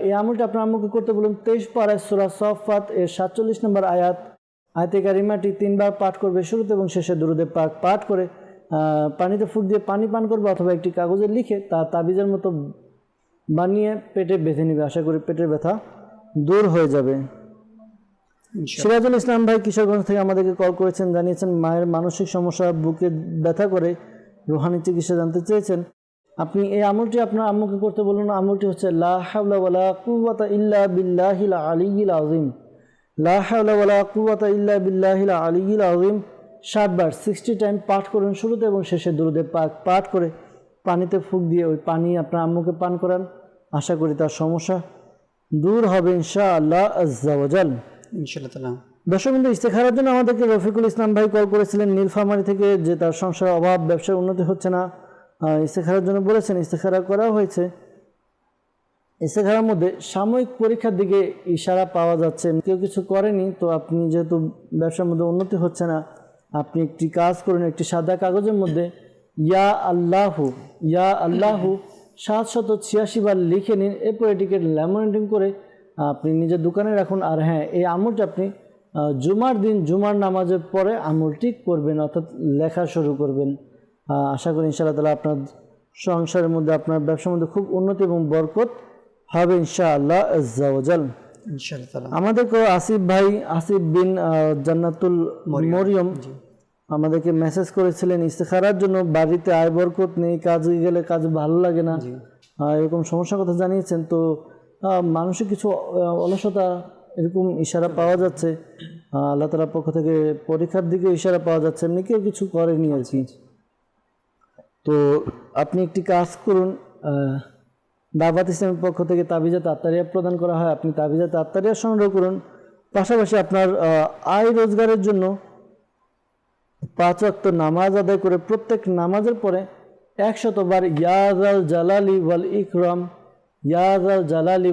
এই আমলটা আপনার আম্মুকে করতে বলুন। 23 পারায় সূরা সাফফাত এর 47 নম্বর আয়াতে কারিমাটি 3 বার পাঠ করবে। শুরুতে এবং শেষে দুরূদে পাক পাঠ করে পানিতে ফুঁক দিয়ে পানি পান করবে, অথবা একটি কাগজে লিখে তা তাবিজের মতো বানিয়ে পেটে বেঁধে নেবে। আশা করি পেটের ব্যথা দূর হয়ে যাবে। সিরাজুল ইসলাম ভাই কিশোরগঞ্জ থেকে আমাদেরকে কল করেছেন, জানিয়েছেন মায়ের মানসিক সমস্যা, বুকে ব্যথা করে, রুহানি চিকিৎসা জানতে চেয়েছেন। আপনি এই আমলটি আপনার আম্মুকে করতে বলুন। আমলটি হচ্ছে লা হাওলা ওয়ালা কুওয়াতা ইল্লা বিল্লাহিল আলিয়্যিল আযীম। লা হাওলা ওয়ালা কুওয়াতা ইল্লা বিল্লাহিল আলিয়্যিল আযীম 7 বার 60 টাইম পাঠ করুন। শুরুতে এবং শেষে দুরূদে পাক পাঠ করে পানিতে ফুঁক দিয়ে ওই পানি আপনার আম্মুকে পান করান। আশা করি তার সমস্যা দূর হবে ইনশাআল্লাহ আজ্জা ওয়া জাল। দর্শক বন্ধু, ইস্তেখারার জন্য আমাদেরকে রফিকুল ইসলাম ভাই কল করেছিলেন নীলফামারী থেকে, যে তার সংসার অভাব, ব্যবসার উন্নতি হচ্ছে না, ইস্তেখারার জন্য বলেছেন। ইস্তেখারা করা হয়েছে। ইস্তেখারার মধ্যে সাময়িক পরীক্ষার দিকে ইশারা পাওয়া যাচ্ছে, কেউ কিছু করেনি। তো আপনি যেহেতু ব্যবসার মধ্যে উন্নতি হচ্ছে না, আপনি একটি কাজ করুন, একটি সাদা কাগজের মধ্যে ইয়া আল্লাহু 786 বার লিখে নিন। এরপর এটিকে ল্যামিনেটিং করে আপনি নিজের দোকানে রাখুন। আর হ্যাঁ, এই আমলটি আপনি জুমার দিন জুমার নামাজের পরে আমলটি করবেন, অর্থাৎ লেখা শুরু করবেন। আশা করি ইনশাআল্লাহ তাআলা আপনার সংসারের মধ্যে, আপনার ব্যবসার মধ্যে খুব উন্নতি এবং বরকত হবে ইনশাআল্লাহ আজ্জা ওয়া জাল। আমাদেরকে আসিফ বিন জান্নাতুল মরিয়ম আমাদেরকে মেসেজ করেছিলেন ইস্তেখারার জন্য। বাড়িতে আয় বরকত নেই, কাজে গেলে কাজ ভালো লাগে না, এরকম সমস্যার কথা জানিয়েছেন। তো মানুষের কিছু অলসতা এরকম ইশারা পাওয়া যাচ্ছে, আল্লাহ তাআলার পক্ষ থেকে পরীক্ষার দিকে ইশারা পাওয়া যাচ্ছে, এমনি কেউ কিছু করেনি আর কি। তো আপনি একটি কাজ করুন, দাওয়াত ইসলামের পক্ষ থেকে তাবিজাত আত্তারিয়া প্রদান করা হয়, আপনি তাবিজাত আত্তারিয়া সংগ্রহ করুন। পাশাপাশি আপনার আয় রোজগারের জন্য 5 ওয়াক্ত নামাজ আদায় করে প্রত্যেক নামাজের পরে 100 বার ইয়া যাল জালালি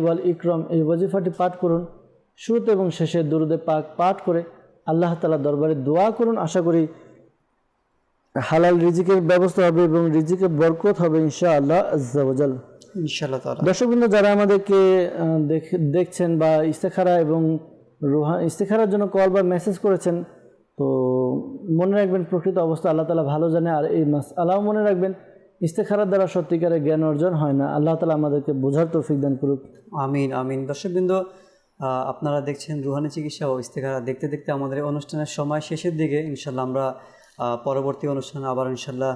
ওয়াল ইকরাম এই ওয়াজিফাটি পাঠ করুন। শুরুতে এবং শেষে দুরূদে পাক পাঠ করে আল্লাহ তাআলার দরবারে দোয়া করুন। আশা করি হালাল রিজিকের ব্যবস্থা হবে এবং রিজিকে বরকত হবে ইনশাআল্লাহ আজ্জা ওয়া জাল। দর্শকবৃন্দ, যারা আমাদেরকে দেখছেন বা ইস্তেখারা এবং ইস্তেখারার জন্য কল বা মেসেজ করেছেন, তো মনে রাখবেন প্রকৃত অবস্থা আল্লাহ তাআলা ভালো জানে। আর এই মাসআলাও মনে রাখবেন, ইস্তেখারার দ্বারা সত্যিকারের জ্ঞান অর্জন হয় না। আল্লাহ তাআলা আমাদেরকে বোঝার তৌফিক দান করুক। আমিন। দর্শকবৃন্দ, আপনারা দেখছেন রুহানি চিকিৎসা ও ইস্তেখারা। দেখতে দেখতে আমাদের অনুষ্ঠানের সময় শেষের দিকে। ইনশাল্লাহ আমরা পরবর্তী অনুষ্ঠানে আবার ইনশাল্লাহ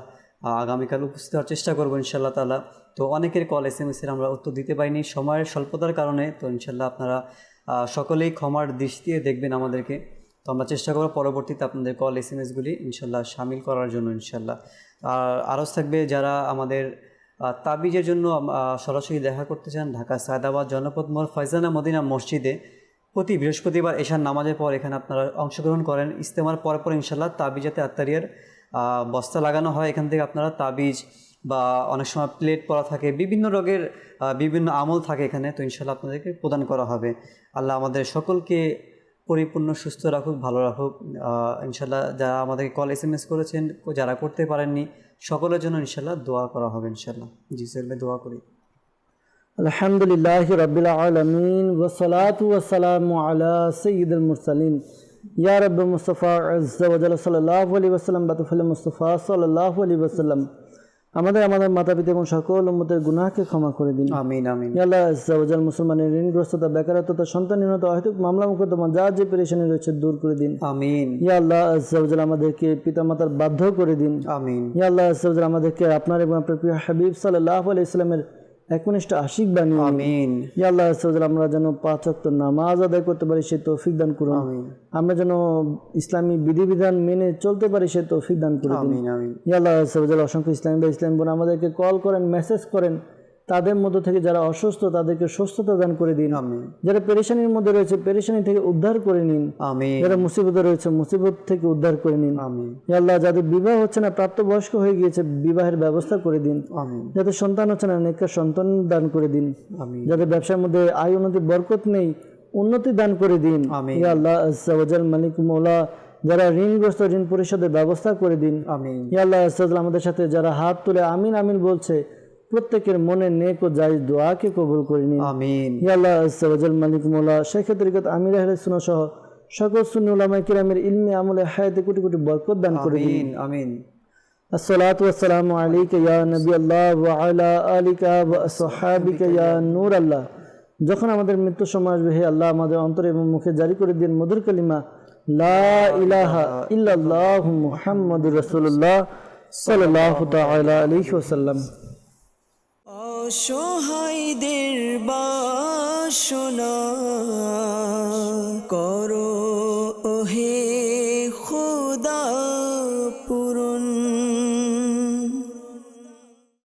আগামীকাল উপস্থিত হওয়ার চেষ্টা করবো ইনশাল্লাহ তাআলা। তো অনেকের কল SMS-এর আমরা উত্তর দিতে পারিনি সময়ের স্বল্পতার কারণে। তো ইনশাল্লাহ আপনারা সকলেই ক্ষমার দৃষ্টি দিয়ে দেখবেন আমাদেরকে। তো আমরা চেষ্টা করব পরবর্তীতে আপনাদের কল SMS-গুলি ইনশাল্লাহ শামিল করার জন্য ইনশাল্লাহ। আর আরজ থাকবে, যারা আমাদের তাবিজের জন্য সরাসরি দেখা করতে চান, ঢাকা সায়দাবাদ জনপদ মোড় ফয়জানা মদিনা মসজিদে প্রতি বৃহস্পতিবার এশার নামাজের পর এখানে আপনারা অংশগ্রহণ করেন। ইস্তেমার পর ইনশাল্লাহ তাবিজাতে আত্তারিয়ার বস্তা লাগানো হয়। এখান থেকে আপনারা তাবিজ বা অনেক সময় প্লেট পরা থাকে, বিভিন্ন রোগের বিভিন্ন আমল থাকে এখানে। তো ইনশাল্লাহ আপনাদেরকে প্রদান করা হবে। আল্লাহ আমাদের সকলকে পরিপূর্ণ সুস্থ রাখুক, ভালো রাখুক ইনশাল্লাহ। যারা আমাদেরকে কল SMS করেছেন, যারা করতে পারেননি, সকলের জন্য ইনশাল্লাহ দোয়া করা হবে ইনশাল্লাহ। জি স্যার, দোয়া করি। আলহামদুলিল্লাহি রাব্বিল আলামিন ওয়া সালাতু ওয়া সালামু আলা সাইয়্যিদিল মুরসালিন ইয়া রাব্বি মুস্তাফা আযজা ওয়া জাল্লা সাল্লাল্লাহু আলাইহি ওয়া সাল্লাম বাতুফাল মুস্তাফা সাল্লাল্লাহু আলাইহি ওয়া সাল্লাম। আমাদের মাতা পিতা এবং সকল উম্মতের গুনাহকে ক্ষমা করে দিন। আমিন আমিন। ইয়া আল্লাহ আজ্জা ওয়া জাল মুসলমানের ঋণগ্রস্ততা, বেকারত্বতা, সন্তানহীনতা, অহেতুক মামলা মোকদ্দমা যা যে পেরেশানি রয়েছে দূর করে দিন। আমিন ইয়া আল্লাহ আজ্জা ওয়া জাল আমাদেরকে পিতামাতার বাধ্য করে দিন। আমিন। ইয়া আল্লাহ আজ্জা ওয়া জাল আমাদেরকে আপনার এবং আপনার প্রিয় হাবিব সাল্লাল্লাহু আলাইহি সাল্লামের একনিষ্ঠ আশিক বানিয়ে নিন। আমিন ইয়া আল্লাহ আজ্জা ওয়া জাল আমরা যেন 5 ওয়াক্ত নামাজ আদায় করতে পারি সে তৌফিক দান করুন। আমিন আমরা যেন ইসলামী বিধিবিধান মেনে চলতে পারি সে তৌফিক দান করে দিন। আমিন আমিন। ইয়া আল্লাহ আজ্জা ওয়া জাল অসংখ্য ইসলামী বা ইসলাম বোন আমাদেরকে কল করেন, মেসেজ করেন, তাদের মধ্য থেকে যারা অসুস্থ তাদেরকে সুস্থতা দান করে দিন। আমিন যারা পেরেশানির মধ্যে রয়েছে পেরেশানি থেকে উদ্ধার করে নিন। আমিন যারা মুসিবতে রয়েছে মুসিবত থেকে উদ্ধার করে নিন। আমিন ইয়া আল্লাহ যাদের বিবাহ হচ্ছে না, প্রাপ্তবয়স্ক হয়ে গিয়েছে, বিবাহের ব্যবস্থা করে দিন। আমিন যাদের সন্তান হচ্ছে না, নেককার সন্তান দান করে দিন। আমিন যাদের ব্যবসার মধ্যে আয় উন্নতি বরকত নেই, উন্নতি দান করে দিন। আমিন। ইয়া আল্লাহ আজ্জা ওয়া জাল মালিক মওলা যারা ঋণগ্রস্ত ঋণ পরিশোধের ব্যবস্থা করে দিন। আমিন ইয়া আল্লাহ আজ্জা ওয়া জাল আমাদের সাথে যারা হাত তুলে আমিন আমিন বলছে প্রত্যেকের মনে নেক ও জায়েজ দোয়াকে কবুল করে নিন। আমিন ইয়া আল্লাহ আজ্জা ওয়া জাল মালিক মওলা শেখ তরিকত আমির আহলে সুন্নাহ সহ সকল সুন্নি উলামায়ে কিরামের ইলমি আমলে হায়াতে কোটি কোটি বরকত দান করে দিন। আমিন আমিন। আসসালাতু ওয়াসসালামু আলাইকা ইয়া নবী আল্লাহ ওয়া আলা আলিকা ওয়া আসহাবিকা ইয়া নূর আল্লাহ। যখন আমাদের মৃত্যু সময় আসবে, হে আল্লাহ আমাদের অন্তরে এবং মুখে জারি করে দিন মধুর কালিমা লা ইলাহা ইল্লাল্লাহু মুহাম্মাদুর রাসূলুল্লাহ সাল্লাল্লাহু তাআলা আলাইহি ওয়াসাল্লাম। অসহায়দের বাসনা